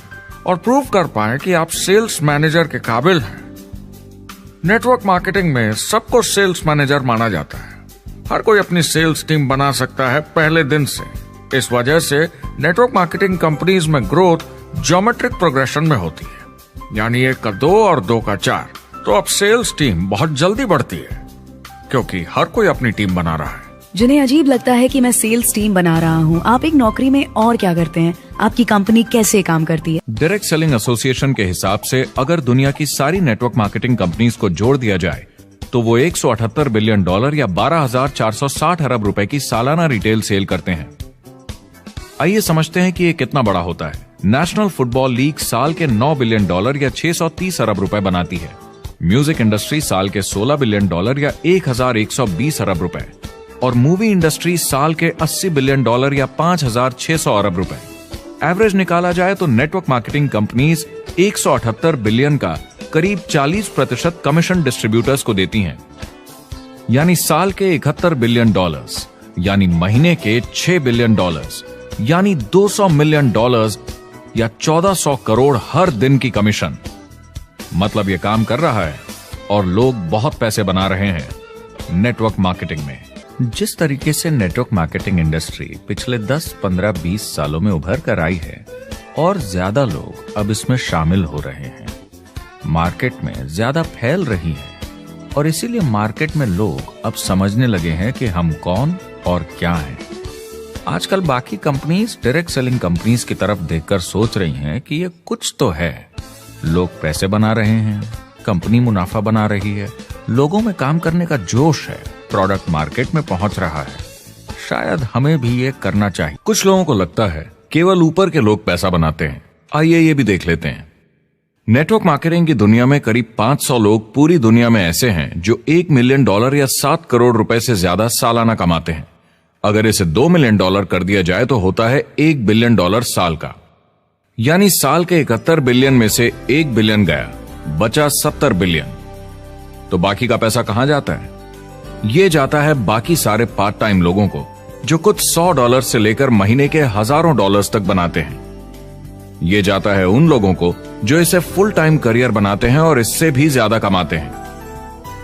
S2: और प्रूव कर पाएं कि आप सेल्स मैनेजर के काबिल हैं, नेटवर्क मार्केटिंग में सबको सेल्स मैनेजर माना जाता है। हर कोई अपनी सेल्स टीम बना सकता है पहले दिन से। इस वजह से नेटवर्क मार्केटिंग कंपनीज में ग्रोथ ज्योमेट्रिक प्रोग्रेशन में होती है, यानी 1 का 2 और 2 का 4। तो अब सेल्स टीम बहुत जल्दी बढ़ती है क्योंकि हर कोई अपनी टीम बना रहा है।
S3: जिन्हें अजीब लगता है कि मैं सेल्स टीम बना रहा हूँ, आप एक नौकरी में और क्या करते हैं? आपकी कंपनी कैसे काम करती है?
S1: डायरेक्ट सेलिंग एसोसिएशन के हिसाब से अगर दुनिया की सारी नेटवर्क मार्केटिंग कंपनीज को जोड़ दिया जाए तो वो $178 बिलियन या 12,460 अरब रुपए की सालाना रिटेल सेल करते हैं। आइए समझते हैं कि ये कितना बड़ा होता है। नेशनल फुटबॉल लीग साल के $9 बिलियन या 630 अरब रुपए बनाती है। म्यूजिक इंडस्ट्री साल के $16 बिलियन या 1,120 अरब रुपए, और मूवी इंडस्ट्री साल के $80 बिलियन या 5,600 अरब रुपए। एवरेज निकाला जाए तो नेटवर्क मार्केटिंग कंपनीज 178 बिलियन का करीब 40% कमीशन डिस्ट्रीब्यूटर्स को देती हैं, यानी साल के $71 बिलियन, यानी महीने के $6 बिलियन, यानी $200 मिलियन या 1400 करोड़ हर दिन की कमीशन। मतलब ये काम कर रहा है और लोग बहुत पैसे बना रहे हैं नेटवर्क मार्केटिंग में।
S4: जिस तरीके से नेटवर्क मार्केटिंग इंडस्ट्री पिछले 10, 15, 20 सालों में उभर कर आई है और ज्यादा लोग अब इसमें शामिल हो रहे हैं, मार्केट में ज्यादा फैल रही है और इसीलिए मार्केट में लोग अब समझने लगे हैं कि हम कौन और क्या हैं। आजकल बाकी कंपनीज डायरेक्ट सेलिंग कंपनीज की तरफ देखकर सोच रही हैं कि ये कुछ तो है, लोग पैसे बना रहे हैं, कंपनी मुनाफा बना रही है, लोगों में काम करने का जोश है, प्रोडक्ट मार्केट में पहुंच रहा है, शायद हमें भी ये करना चाहिए।
S1: कुछ लोगों को लगता है केवल ऊपर के लोग पैसा बनाते हैं। आइए ये भी देख लेते हैं। नेटवर्क मार्केटिंग की दुनिया में करीब 500 लोग पूरी दुनिया में ऐसे हैं जो $1 मिलियन या 7 करोड़ रुपए से ज्यादा सालाना कमाते हैं। अगर इसे $2 मिलियन कर दिया जाए तो होता है $1 बिलियन साल का, यानी साल के 71 बिलियन में से 1 बिलियन गया, बचा 70 बिलियन। तो बाकी का पैसा कहां जाता है? ये जाता है बाकी सारे पार्ट टाइम लोगों को जो कुछ $100 से लेकर महीने के हजारों डॉलर्स तक बनाते हैं। ये जाता है उन लोगों को जो इसे फुल टाइम करियर बनाते हैं और इससे भी ज्यादा कमाते हैं।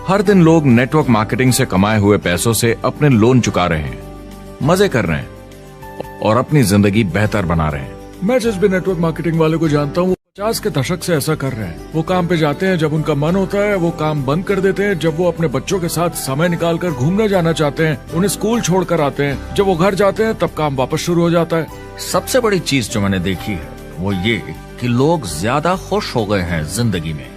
S1: हर दिन लोग नेटवर्क मार्केटिंग से कमाए हुए पैसों से अपने लोन चुका रहे हैं, मजे कर रहे हैं और अपनी जिंदगी बेहतर बना रहे हैं।
S2: मैं जिस भी नेटवर्क मार्केटिंग वाले को जानता हूँ, 50 के दशक से ऐसा कर रहे हैं। वो काम पे जाते हैं जब उनका मन होता है, वो काम बंद कर देते हैं जब वो अपने बच्चों के साथ समय निकालकर घूमने जाना चाहते हैं, उन्हें स्कूल छोड़कर आते हैं, जब वो घर जाते हैं तब काम वापस शुरू हो जाता है।
S4: सबसे बड़ी चीज जो मैंने देखी है वो ये कि लोग ज्यादा खुश हो गए हैं जिंदगी में।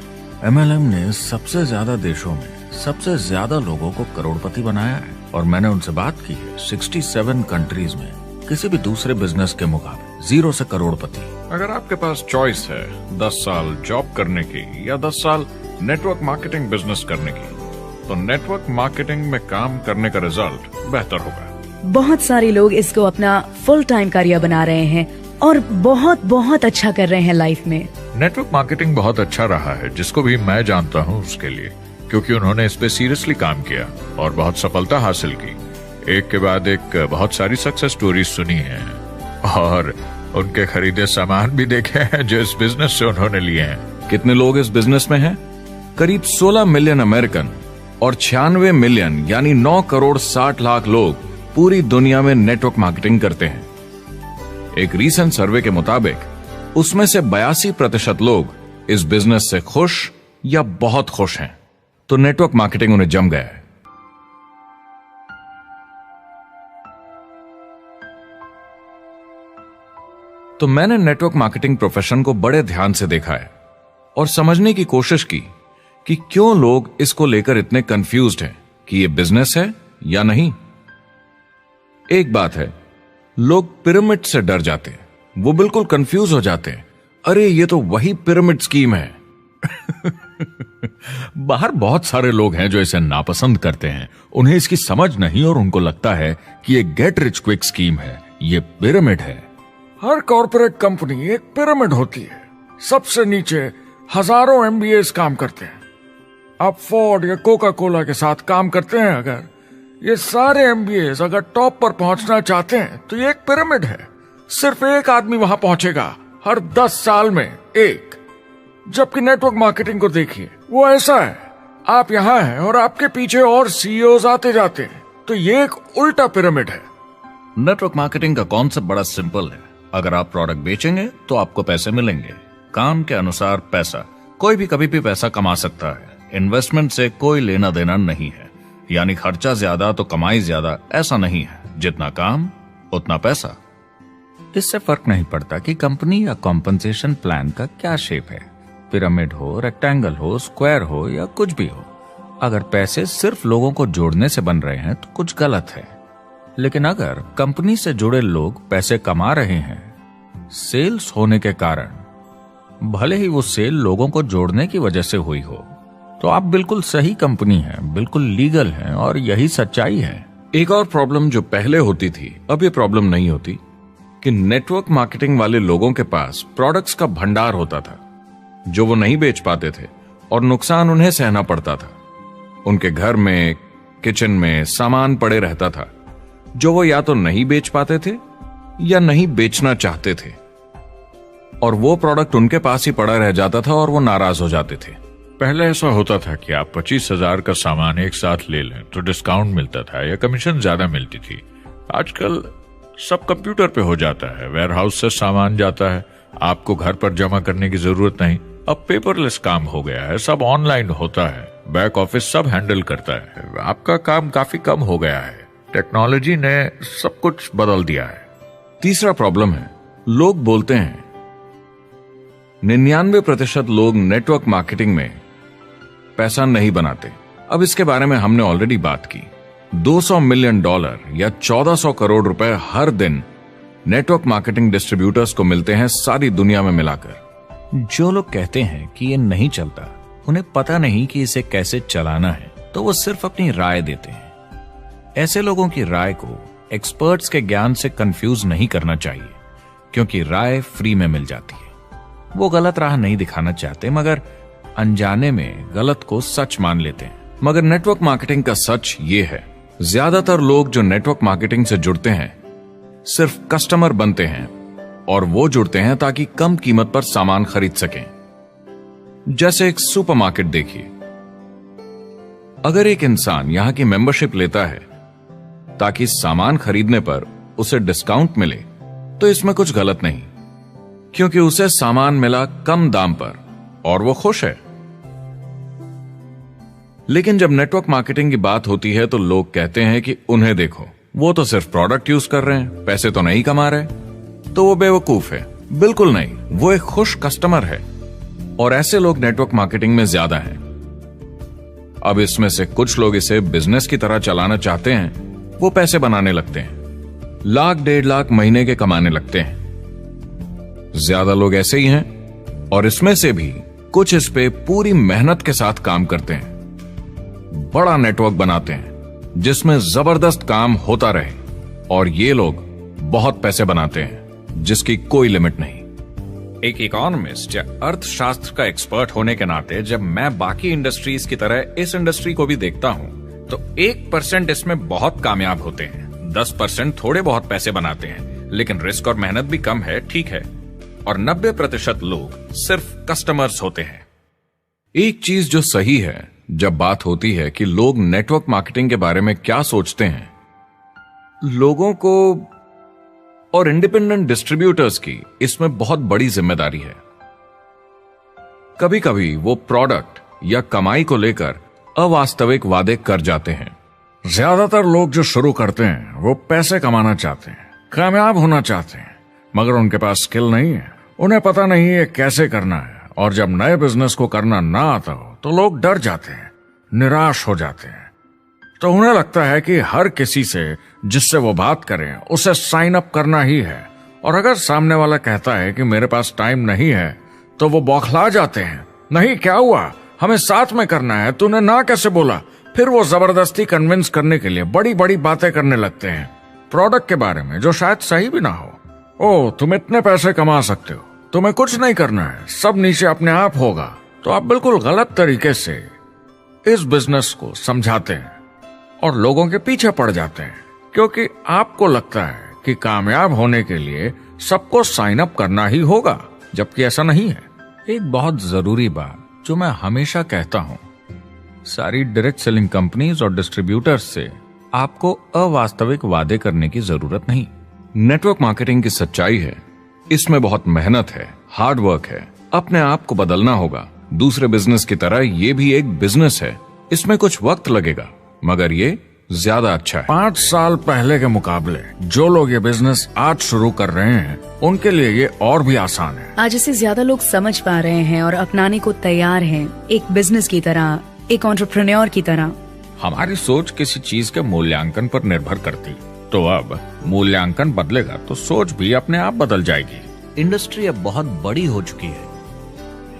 S4: MLM ने सबसे ज्यादा देशों में सबसे ज्यादा लोगों को करोड़पति बनाया है और मैंने उनसे बात की है 67 कंट्रीज में किसी भी दूसरे बिजनेस के मुकाबले 0 से करोड़पति।
S1: अगर आपके पास चॉइस है 10 साल जॉब करने की या 10 साल नेटवर्क मार्केटिंग बिजनेस करने की, तो नेटवर्क मार्केटिंग में काम करने का रिजल्ट बेहतर होगा।
S3: बहुत सारे लोग इसको अपना फुल टाइम करियर बना रहे हैं और बहुत बहुत अच्छा कर रहे हैं लाइफ में।
S1: नेटवर्क मार्केटिंग बहुत अच्छा रहा है, जिसको भी मैं जानता हूँ उसके लिए, क्योंकि उन्होंने इस पे सीरियसली काम किया और बहुत सफलता हासिल की। एक के बाद एक बहुत सारी सक्सेस स्टोरीज सुनी है और उनके खरीदे सामान भी देखे हैं जो इस बिजनेस से उन्होंने लिए हैं। कितने लोग इस बिजनेस में हैं? करीब 16 मिलियन अमेरिकन और 96 मिलियन यानी 9 करोड़ 60 लाख लोग पूरी दुनिया में नेटवर्क मार्केटिंग करते हैं। एक रीसेंट सर्वे के मुताबिक उसमें से 82% लोग इस बिजनेस से खुश या बहुत खुश हैं। तो नेटवर्क मार्केटिंग उन्हें जम गया है। तो मैंने नेटवर्क मार्केटिंग प्रोफेशन को बड़े ध्यान से देखा है और समझने की कोशिश की कि क्यों लोग इसको लेकर इतने कंफ्यूज्ड हैं कि ये बिजनेस है या नहीं। एक बात है, लोग पिरामिड से डर जाते हैं, वो बिल्कुल कंफ्यूज हो जाते हैं, अरे ये तो वही पिरामिड स्कीम है। बाहर बहुत सारे लोग हैं जो इसे नापसंद करते हैं, उन्हें इसकी समझ नहीं और उनको लगता है कि ये गेट रिच क्विक स्कीम है, ये पिरामिड है।
S2: हर कॉर्पोरेट कंपनी एक पिरामिड होती है। सबसे नीचे हजारों एमबीएस काम करते हैं। आप फोर्ड या कोका कोला के साथ काम करते हैं, अगर ये सारे एमबीएस अगर टॉप पर पहुंचना चाहते हैं तो ये एक पिरामिड है। सिर्फ एक आदमी वहां पहुंचेगा हर 10 साल में एक। जबकि नेटवर्क मार्केटिंग को देखिए, वो ऐसा है, आप यहां हैं और आपके पीछे और सीईओज आते जाते हैं, तो ये एक उल्टा पिरामिड है।
S1: नेटवर्क मार्केटिंग का कॉन्सेप्ट बड़ा सिंपल है। अगर आप प्रोडक्ट बेचेंगे तो आपको पैसे मिलेंगे, काम के अनुसार पैसा। कोई भी कभी भी पैसा कमा सकता है, इन्वेस्टमेंट से कोई लेना देना नहीं है। यानी खर्चा ज्यादा तो कमाई ज्यादा, ऐसा नहीं है, जितना काम उतना पैसा। इससे फर्क नहीं पड़ता कि कंपनी या कॉम्पनसेशन प्लान का क्या शेप है, पिरामिड हो, रेक्टेंगल हो, स्क्वायर हो या कुछ भी हो। अगर पैसे सिर्फ लोगों को जोड़ने से बन रहे हैं तो कुछ गलत है। लेकिन अगर कंपनी से जुड़े लोग पैसे कमा रहे हैं सेल्स होने के कारण, भले ही वो सेल लोगों को जोड़ने की वजह से हुई हो, तो आप बिल्कुल सही कंपनी है, बिल्कुल लीगल है और यही सच्चाई है। एक और प्रॉब्लम जो पहले होती थी, अब ये प्रॉब्लम नहीं होती कि नेटवर्क मार्केटिंग वाले लोगों के पास प्रोडक्ट्स का भंडार होता था जो वो नहीं बेच पाते थे और नुकसान उन्हें सहना पड़ता था। उनके घर में, किचन में सामान पड़े रहता था जो वो या तो नहीं बेच पाते थे या नहीं बेचना चाहते थे, और वो प्रोडक्ट उनके पास ही पड़ा रह जाता था और वो नाराज हो जाते थे।
S2: पहले ऐसा होता था कि आप 25,000 का सामान एक साथ ले लें तो डिस्काउंट मिलता था या कमीशन ज्यादा मिलती थी। आजकल सब कंप्यूटर पे हो जाता है, वेयरहाउस से सामान जाता है, आपको घर पर जमा करने की जरूरत नहीं। अब पेपरलेस काम हो गया है, सब ऑनलाइन होता है, बैक ऑफिस सब हैंडल करता है, आपका काम काफी कम हो गया है। टेक्नोलॉजी ने सब कुछ बदल दिया है।
S1: तीसरा प्रॉब्लम है, लोग बोलते हैं 99% लोग नेटवर्क मार्केटिंग में पैसा नहीं बनाते। अब इसके बारे में हमने ऑलरेडी बात की। $200 मिलियन या 1400 करोड़ रुपए हर दिन नेटवर्क मार्केटिंग डिस्ट्रीब्यूटर्स को मिलते हैं सारी दुनिया में मिलाकर। जो लोग कहते हैं कि ये नहीं चलता, उन्हें पता नहीं कि इसे कैसे चलाना है, तो वो सिर्फ अपनी राय देते हैं। ऐसे लोगों की राय को एक्सपर्ट्स के ज्ञान से कंफ्यूज नहीं करना चाहिए, क्योंकि राय फ्री में मिल जाती है। वो गलत राह नहीं दिखाना चाहते, मगर अनजाने में गलत को सच मान लेते हैं। मगर नेटवर्क मार्केटिंग का सच ये है, ज्यादातर लोग जो नेटवर्क मार्केटिंग से जुड़ते हैं सिर्फ कस्टमर बनते हैं, और वो जुड़ते हैं ताकि कम कीमत पर सामान खरीद सकें। जैसे एक सुपरमार्केट देखिए, अगर एक इंसान यहां की मेंबरशिप लेता है ताकि सामान खरीदने पर उसे डिस्काउंट मिले, तो इसमें कुछ गलत नहीं, क्योंकि उसे सामान मिला कम दाम पर और वो खुश है। लेकिन जब नेटवर्क मार्केटिंग की बात होती है तो लोग कहते हैं कि उन्हें देखो, वो तो सिर्फ प्रोडक्ट यूज कर रहे हैं, पैसे तो नहीं कमा रहे, तो वो बेवकूफ है। बिल्कुल नहीं, वो एक खुश कस्टमर है, और ऐसे लोग नेटवर्क मार्केटिंग में ज्यादा हैं। अब इसमें से कुछ लोग इसे बिजनेस की तरह चलाना चाहते हैं, वो पैसे बनाने लगते हैं, लाख 1.5 लाख महीने के कमाने लगते हैं। ज्यादा लोग ऐसे ही हैं, और इसमें से भी कुछ इस पे पूरी मेहनत के साथ काम करते हैं, बड़ा नेटवर्क बनाते हैं जिसमें जबरदस्त काम होता रहे, और ये लोग बहुत पैसे बनाते हैं जिसकी कोई लिमिट नहीं। एक इकोनॉमिस्ट या अर्थशास्त्र का एक्सपर्ट होने के नाते जब मैं बाकी इंडस्ट्रीज की तरह इस इंडस्ट्री को भी देखता हूं, तो 1% इसमें बहुत कामयाब होते हैं, 10% थोड़े बहुत पैसे बनाते हैं, लेकिन रिस्क और मेहनत भी कम है, ठीक है, और 90% लोग सिर्फ कस्टमर्स होते हैं। एक चीज जो सही है जब बात होती है कि लोग नेटवर्क मार्केटिंग के बारे में क्या सोचते हैं, लोगों को और इंडिपेंडेंट डिस्ट्रीब्यूटर्स की इसमें बहुत बड़ी जिम्मेदारी है। कभी कभी वो प्रोडक्ट या कमाई को लेकर अवास्तविक वादे कर जाते हैं।
S2: ज्यादातर लोग जो शुरू करते हैं वो पैसे कमाना चाहते हैं, कामयाब होना चाहते हैं, मगर उनके पास स्किल नहीं है, उन्हें पता नहीं है कैसे करना है, और जब नए बिजनेस को करना ना आता हो तो लोग डर जाते हैं, निराश हो जाते हैं। तो उन्हें लगता है कि हर किसी से जिससे वो बात करें उसे साइन अप करना ही है, और अगर सामने वाला कहता है कि मेरे पास टाइम नहीं है तो वो बौखला जाते हैं। नहीं, क्या हुआ, हमें साथ में करना है, तूने ना कैसे बोला। फिर वो जबरदस्ती कन्विंस करने के लिए बड़ी बड़ी बातें करने लगते हैं प्रोडक्ट के बारे में, जो शायद सही भी ना हो। ओ, तुम इतने पैसे कमा सकते हो, तुम्हें कुछ नहीं करना है, सब नीचे अपने आप होगा। तो आप बिल्कुल गलत तरीके से इस बिजनेस को समझाते हैं और लोगों के पीछे पड़ जाते हैं, क्योंकि आपको लगता है कि कामयाब होने के लिए सबको साइन अप करना ही होगा, जबकि ऐसा नहीं है।
S1: एक बहुत जरूरी बात जो मैं हमेशा कहता हूं, सारी डायरेक्ट सेलिंग कंपनीज और डिस्ट्रीब्यूटर्स से आपको अवास्तविक वादे करने की जरूरत नहीं। नेटवर्क मार्केटिंग की सच्चाई है, इसमें बहुत मेहनत है, हार्ड वर्क है, अपने आप को बदलना होगा। दूसरे बिजनेस की तरह ये भी एक बिजनेस है, इसमें कुछ वक्त लगेगा, मगर ये ज्यादा अच्छा है।
S2: 5 साल पहले के मुकाबले जो लोग ये बिजनेस आज शुरू कर रहे हैं उनके लिए ये और भी आसान है।
S3: आज इसे ज्यादा लोग समझ पा रहे हैं और अपनाने को तैयार हैं, एक बिजनेस की तरह, एक एंटरप्रेन्योर की तरह।
S1: हमारी सोच किसी चीज के मूल्यांकन पर निर्भर करती, तो अब मूल्यांकन बदलेगा तो सोच भी अपने आप बदल जाएगी।
S4: इंडस्ट्री अब बहुत बड़ी हो चुकी है,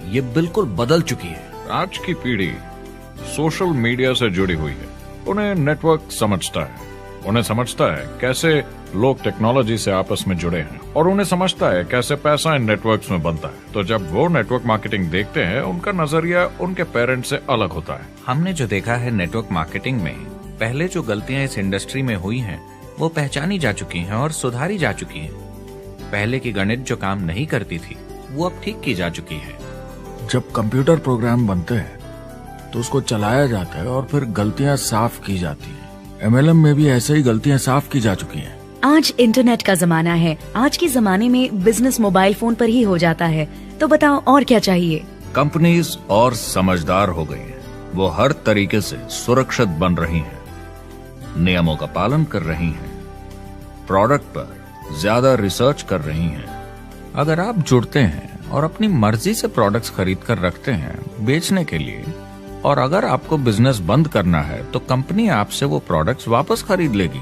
S4: ये बिल्कुल बदल चुकी है।
S1: आज की पीढ़ी सोशल मीडिया से जुड़ी हुई है, उन्हें नेटवर्क समझता है, उन्हें समझता है कैसे लोग टेक्नोलॉजी से आपस में जुड़े हैं, और उन्हें समझता है कैसे पैसा इन नेटवर्क्स में बनता है। तो जब वो नेटवर्क मार्केटिंग देखते हैं, उनका नजरिया उनके पेरेंट्स से अलग होता है।
S4: हमने जो देखा है नेटवर्क मार्केटिंग में, पहले जो गलतियां इस इंडस्ट्री में हुई हैं, वो पहचानी जा चुकी हैं और सुधारी जा चुकी हैं। पहले की गणित जो काम नहीं करती थी, वो अब ठीक की जा चुकी है।
S2: जब कंप्यूटर प्रोग्राम बनते हैं तो उसको चलाया जाता है और फिर गलतियां साफ की जाती हैं। MLM में भी ऐसे ही गलतियां साफ की जा चुकी हैं।
S3: आज इंटरनेट का जमाना है, आज के जमाने में बिजनेस मोबाइल फोन पर ही हो जाता है। तो बताओ और क्या चाहिए।
S1: कंपनीज और समझदार हो गई हैं, वो हर तरीके से सुरक्षित बन रही हैं, नियमों का पालन कर रही हैं, प्रोडक्ट पर ज्यादा रिसर्च कर रही हैं। अगर आप जुड़ते हैं और अपनी मर्जी से प्रोडक्ट्स खरीद कर रखते हैं बेचने के लिए, और अगर आपको बिजनेस बंद करना है तो कंपनी आपसे वो प्रोडक्ट्स वापस खरीद लेगी।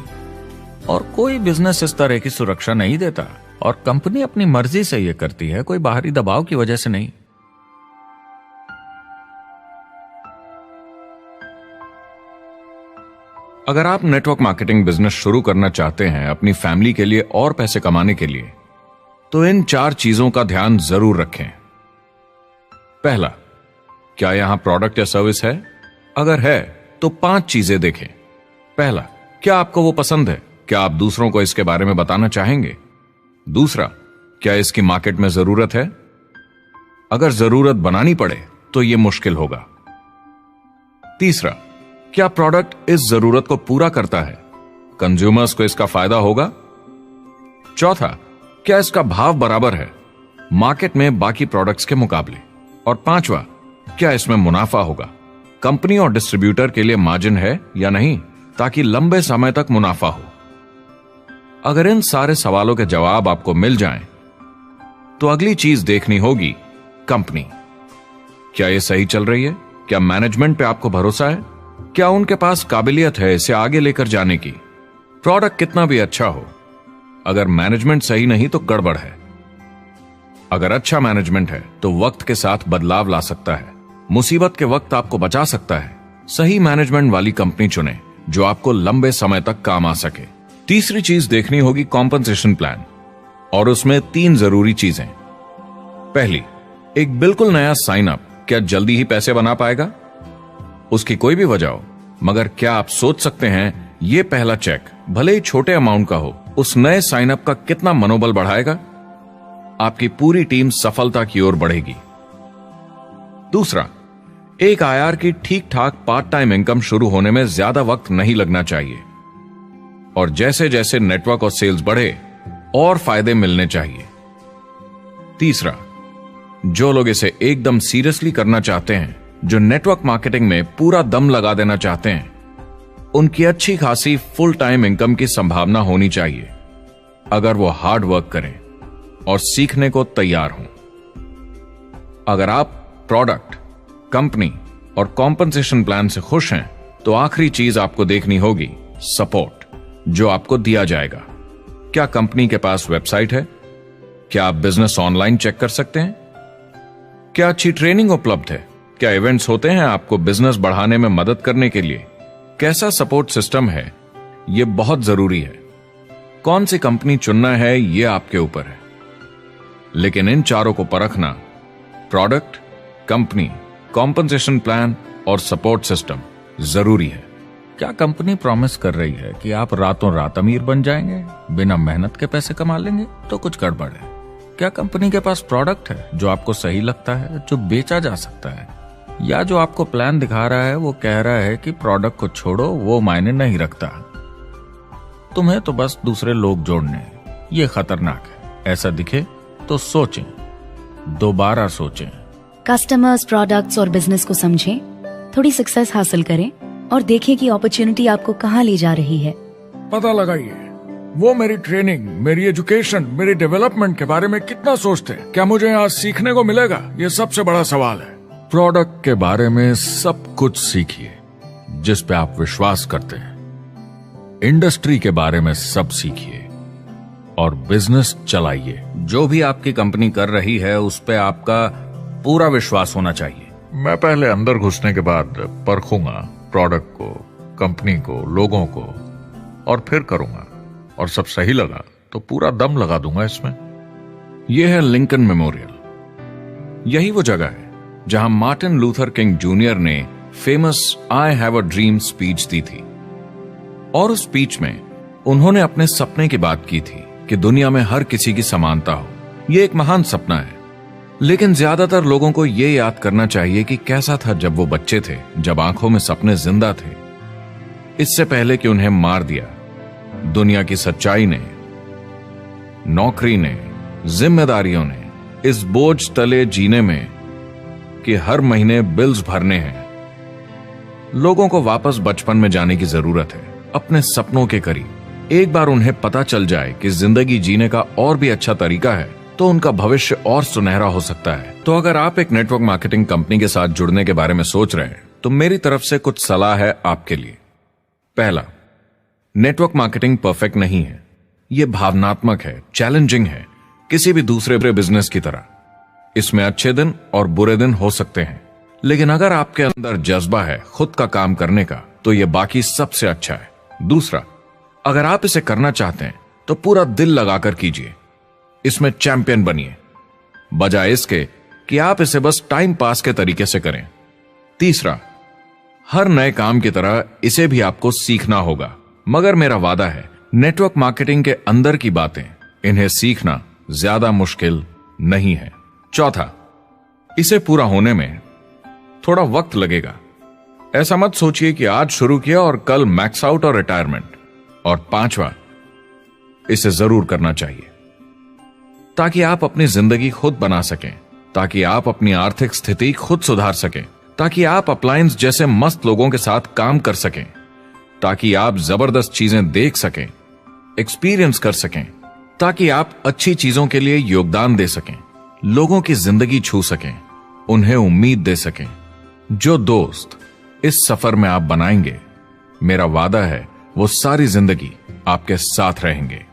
S1: और कोई बिजनेस इस तरह की सुरक्षा नहीं देता, और कंपनी अपनी मर्जी से ये करती है, कोई बाहरी दबाव की वजह से नहीं। अगर आप नेटवर्क मार्केटिंग बिजनेस शुरू करना चाहते हैं अपनी फैमिली के लिए और पैसे कमाने के लिए, तो इन 4 चीजों का ध्यान जरूर रखें। पहला, क्या यहां प्रोडक्ट या सर्विस है? अगर है तो 5 चीजें देखें। पहला, क्या आपको वो पसंद है? क्या आप दूसरों को इसके बारे में बताना चाहेंगे? दूसरा, क्या इसकी मार्केट में जरूरत है? अगर जरूरत बनानी पड़े तो यह मुश्किल होगा। तीसरा, क्या प्रोडक्ट इस जरूरत को पूरा करता है? कंज्यूमर्स को इसका फायदा होगा? चौथा, क्या इसका भाव बराबर है मार्केट में बाकी प्रोडक्ट्स के मुकाबले? और पांचवा, क्या इसमें मुनाफा होगा? कंपनी और डिस्ट्रीब्यूटर के लिए मार्जिन है या नहीं, ताकि लंबे समय तक मुनाफा हो। अगर इन सारे सवालों के जवाब आपको मिल जाएं, तो अगली चीज देखनी होगी कंपनी। क्या यह सही चल रही है? क्या मैनेजमेंट पे आपको भरोसा है? क्या उनके पास काबिलियत है इसे आगे लेकर जाने की? प्रोडक्ट कितना भी अच्छा हो, अगर मैनेजमेंट सही नहीं तो गड़बड़ है। अगर अच्छा मैनेजमेंट है तो वक्त के साथ बदलाव ला सकता है, मुसीबत के वक्त आपको बचा सकता है। सही मैनेजमेंट वाली कंपनी चुने जो आपको लंबे समय तक काम आ सके। तीसरी चीज देखनी होगी कॉम्पनसेशन प्लान, और उसमें 3 जरूरी चीजें। पहली, एक बिल्कुल नया साइन अप क्या जल्दी ही पैसे बना पाएगा? उसकी कोई भी वजह हो, मगर क्या आप सोच सकते हैं ये पहला चेक, भले ही छोटे अमाउंट का हो, उस नए साइन अप का कितना मनोबल बढ़ाएगा? आपकी पूरी टीम सफलता की ओर बढ़ेगी। दूसरा, एक IR की ठीक ठाक पार्ट टाइम इनकम शुरू होने में ज्यादा वक्त नहीं लगना चाहिए, और जैसे जैसे नेटवर्क और सेल्स बढ़े और फायदे मिलने चाहिए। तीसरा, जो लोग इसे एकदम सीरियसली करना चाहते हैं, जो नेटवर्क मार्केटिंग में पूरा दम लगा देना चाहते हैं, उनकी अच्छी खासी फुल टाइम इनकम की संभावना होनी चाहिए, अगर वो हार्ड वर्क करें और सीखने को तैयार हों। अगर आप प्रोडक्ट, कंपनी और कॉम्पनसेशन प्लान से खुश हैं तो आखिरी चीज आपको देखनी होगी सपोर्ट, जो आपको दिया जाएगा। क्या कंपनी के पास वेबसाइट है? क्या आप बिजनेस ऑनलाइन चेक कर सकते हैं? क्या अच्छी ट्रेनिंग उपलब्ध है? क्या इवेंट्स होते हैं आपको बिजनेस बढ़ाने में मदद करने के लिए? कैसा सपोर्ट सिस्टम है? यह बहुत जरूरी है। कौन सी कंपनी चुनना है यह आपके ऊपर है, लेकिन इन चारों को परखना, प्रोडक्ट, कंपनी, कॉम्पनसेशन प्लान और सपोर्ट सिस्टम, जरूरी है। क्या कंपनी प्रॉमिस कर रही है कि आप रातों रात अमीर बन जाएंगे, बिना मेहनत के पैसे कमा लेंगे? तो कुछ गड़बड़ है। क्या कंपनी के पास प्रोडक्ट है जो आपको सही लगता है, जो बेचा जा सकता है? या जो आपको प्लान दिखा रहा है वो कह रहा है कि प्रोडक्ट को छोड़ो, वो मायने नहीं रखता, तुम्हें तो बस दूसरे लोग जोड़ने हैं? ये खतरनाक है। ऐसा दिखे तो सोचें, दोबारा सोचें।
S3: कस्टमर्स, प्रोडक्ट्स और बिजनेस को समझें, थोड़ी सक्सेस हासिल करें और देखें कि अपॉर्चुनिटी आपको कहां ले जा रही है।
S2: पता लगाइए वो मेरी ट्रेनिंग, मेरी एजुकेशन, मेरी डेवलपमेंट के बारे में कितना सोचते हैं। क्या मुझे यहाँ सीखने को मिलेगा? ये सबसे बड़ा सवाल है।
S1: प्रोडक्ट के बारे में सब कुछ सीखिए जिस पे आप विश्वास करते हैं। इंडस्ट्री के बारे में सब सीखिए और बिजनेस चलाइए। जो भी आपकी कंपनी कर रही है उस पे आपका पूरा विश्वास होना चाहिए।
S2: मैं पहले अंदर घुसने के बाद परखूंगा प्रोडक्ट को, कंपनी को, लोगों को, और फिर करूंगा। और सब सही लगा तो पूरा दम लगा दूंगा इसमें।
S1: यह है लिंकन मेमोरियल। यही वो जगह है जहां मार्टिन लूथर किंग जूनियर ने famous I have a dream speech दी थी। और उस स्पीच में उन्होंने अपने सपने की बात की थी कि दुनिया में हर किसी की समानता हो। यह एक महान सपना है, लेकिन ज्यादातर लोगों को यह याद करना चाहिए कि कैसा था जब वो बच्चे थे, जब आंखों में सपने जिंदा थे, इससे पहले कि उन्हें मार दिया दुनिया की सच्चाई ने, नौकरी ने, जिम्मेदारियों ने, इस बोझ तले जीने में कि हर महीने बिल्स भरने हैं। लोगों को वापस बचपन में जाने की जरूरत है, अपने सपनों के करीब। एक बार उन्हें पता चल जाए कि जिंदगी जीने का और भी अच्छा तरीका है तो उनका भविष्य और सुनहरा हो सकता है। तो अगर आप एक नेटवर्क मार्केटिंग कंपनी के साथ जुड़ने के बारे में सोच रहे हैं तो मेरी तरफ से कुछ सलाह है आपके लिए। पहला, नेटवर्क मार्केटिंग परफेक्ट नहीं है। यह भावनात्मक है, चैलेंजिंग है, किसी भी दूसरे बिजनेस की तरह। इसमें अच्छे दिन और बुरे दिन हो सकते हैं, लेकिन अगर आपके अंदर जज्बा है खुद का काम करने का तो यह बाकी सबसे अच्छा है। दूसरा, अगर आप इसे करना चाहते हैं तो पूरा दिल लगाकर कीजिए, इसमें चैंपियन बनिए, बजाय इसके कि आप इसे बस टाइम पास के तरीके से करें। तीसरा, हर नए काम की तरह इसे भी आपको सीखना होगा, मगर मेरा वादा है नेटवर्क मार्केटिंग के अंदर की बातें, इन्हें सीखना ज्यादा मुश्किल नहीं है। चौथा, इसे पूरा होने में थोड़ा वक्त लगेगा। ऐसा मत सोचिए कि आज शुरू किया और कल मैक्स आउट और रिटायरमेंट। और पांचवा, इसे जरूर करना चाहिए ताकि आप अपनी जिंदगी खुद बना सकें, ताकि आप अपनी आर्थिक स्थिति खुद सुधार सकें, ताकि आप अप्लायंस जैसे मस्त लोगों के साथ काम कर सकें, ताकि आप जबरदस्त चीजें देख सकें, एक्सपीरियंस कर सकें, ताकि आप अच्छी चीजों के लिए योगदान दे सकें, लोगों की जिंदगी छू सकें, उन्हें उम्मीद दे सकें। जो दोस्त इस सफर में आप बनाएंगे, मेरा वादा है वो सारी जिंदगी आपके साथ रहेंगे।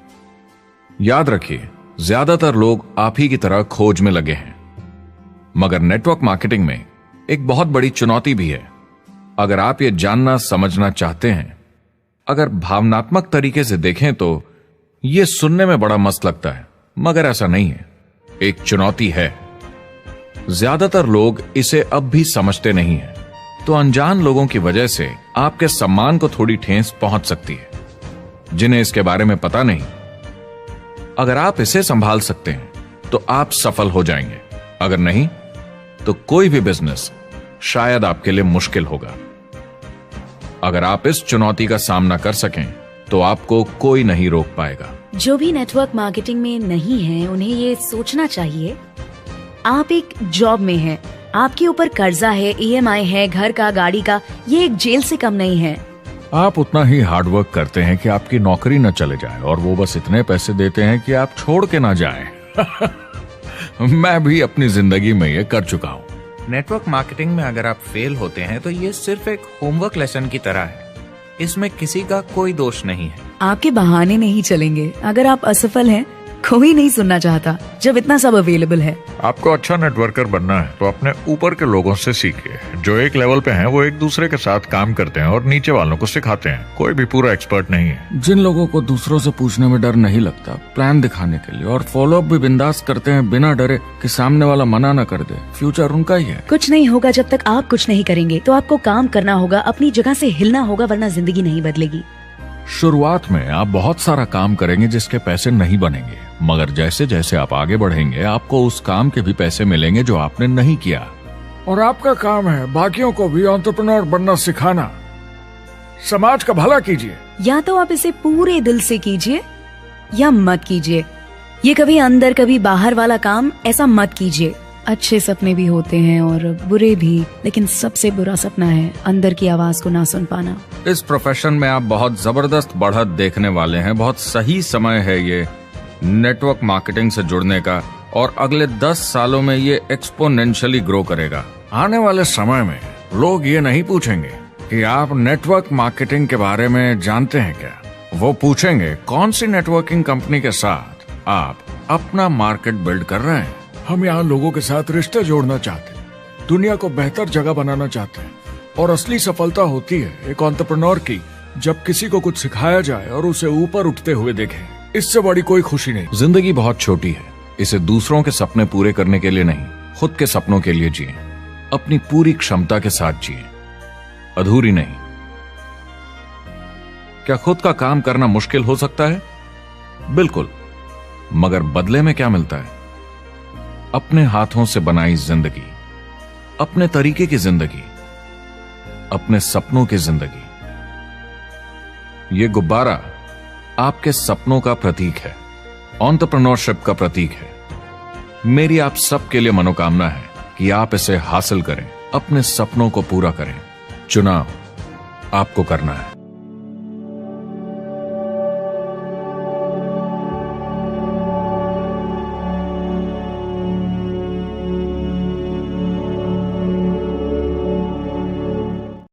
S1: याद रखिए, ज्यादातर लोग आप ही की तरह खोज में लगे हैं, मगर नेटवर्क मार्केटिंग में एक बहुत बड़ी चुनौती भी है। अगर आप ये जानना समझना चाहते हैं, अगर भावनात्मक तरीके से देखें तो यह सुनने में बड़ा मस्त लगता है, मगर ऐसा नहीं है। एक चुनौती है। ज्यादातर लोग इसे अब भी समझते नहीं हैं, तो अनजान लोगों की वजह से आपके सम्मान को थोड़ी ठेस पहुंच सकती है, जिन्हें इसके बारे में पता नहीं। अगर आप इसे संभाल सकते हैं तो आप सफल हो जाएंगे, अगर नहीं तो कोई भी बिजनेस शायद आपके लिए मुश्किल होगा। अगर आप इस चुनौती का सामना कर सकें तो आपको कोई नहीं रोक पाएगा।
S3: जो भी नेटवर्क मार्केटिंग में नहीं है उन्हें ये सोचना चाहिए, आप एक जॉब में हैं, आपके ऊपर कर्जा है, EMI है, घर का, गाड़ी का, ये एक जेल से कम नहीं है।
S2: आप उतना ही हार्डवर्क करते हैं कि आपकी नौकरी न चले जाए और वो बस इतने पैसे देते हैं कि आप छोड़ के ना जाएं। मैं भी अपनी जिंदगी में ये कर चुका हूँ।
S4: नेटवर्क मार्केटिंग में अगर आप फेल होते हैं तो ये सिर्फ एक होमवर्क लेसन की तरह है। इसमें किसी का कोई दोष नहीं है।
S3: आपके बहाने नहीं चलेंगे। अगर आप असफल हैं, कोई नहीं सुनना चाहता जब इतना सब अवेलेबल है।
S2: आपको अच्छा नेटवर्कर बनना है तो अपने ऊपर के लोगों से सीखिए। जो एक लेवल पे हैं वो एक दूसरे के साथ काम करते हैं और नीचे वालों को सिखाते हैं। कोई भी पूरा एक्सपर्ट नहीं है। जिन लोगों को दूसरों से पूछने में डर नहीं लगता, प्लान दिखाने के लिए और फॉलो अप भी बिंदास करते हैं बिना डरे कि सामने वाला मना न कर दे, फ्यूचर उनका ही है।
S3: कुछ नहीं होगा जब तक आप कुछ नहीं करेंगे। तो आपको काम करना होगा, अपनी जगह से हिलना होगा, वरना जिंदगी नहीं बदलेगी।
S2: शुरुआत में आप बहुत सारा काम करेंगे जिसके पैसे नहीं बनेंगे, मगर जैसे जैसे आप आगे बढ़ेंगे आपको उस काम के भी पैसे मिलेंगे जो आपने नहीं किया। और आपका काम है बाकियों को भी एंटरप्रेन्योर बनना सिखाना। समाज का भला कीजिए।
S3: या तो आप इसे पूरे दिल से कीजिए या मत कीजिए। ये कभी अंदर कभी बाहर वाला काम ऐसा मत कीजिए। अच्छे सपने भी होते हैं और बुरे भी, लेकिन सबसे बुरा सपना है अंदर की आवाज को ना सुन पाना।
S1: इस प्रोफेशन में आप बहुत जबरदस्त बढ़त देखने वाले हैं। बहुत सही समय है ये नेटवर्क मार्केटिंग से जुड़ने का और अगले 10 सालों में ये एक्सपोनेंशियली ग्रो करेगा।
S2: आने वाले समय में लोग ये नहीं पूछेंगे कि आप नेटवर्क मार्केटिंग के बारे में जानते हैं क्या। वो पूछेंगे कौन सी नेटवर्किंग कंपनी के साथ आप अपना मार्केट बिल्ड कर रहे हैं। हम यहाँ लोगों के साथ रिश्ते जोड़ना चाहते हैं, दुनिया को बेहतर जगह बनाना चाहते हैं। और असली सफलता होती है एक एंटरप्रेन्योर की जब किसी को कुछ सिखाया जाए और उसे ऊपर उठते हुए देखे। इससे बड़ी कोई खुशी नहीं।
S1: जिंदगी बहुत छोटी है, इसे दूसरों के सपने पूरे करने के लिए नहीं, खुद के सपनों के लिए जिए। अपनी पूरी क्षमता के साथ जिए, अधूरी नहीं। क्या खुद का काम करना मुश्किल हो सकता है? बिल्कुल, मगर बदले में क्या मिलता है? अपने हाथों से बनाई जिंदगी, अपने तरीके की जिंदगी, अपने सपनों की जिंदगी। ये गुब्बारा आपके सपनों का प्रतीक है, एंटरप्रेन्योरशिप का प्रतीक है। मेरी आप सबके लिए मनोकामना है कि आप इसे हासिल करें, अपने सपनों को पूरा करें। चुनाव आपको करना है।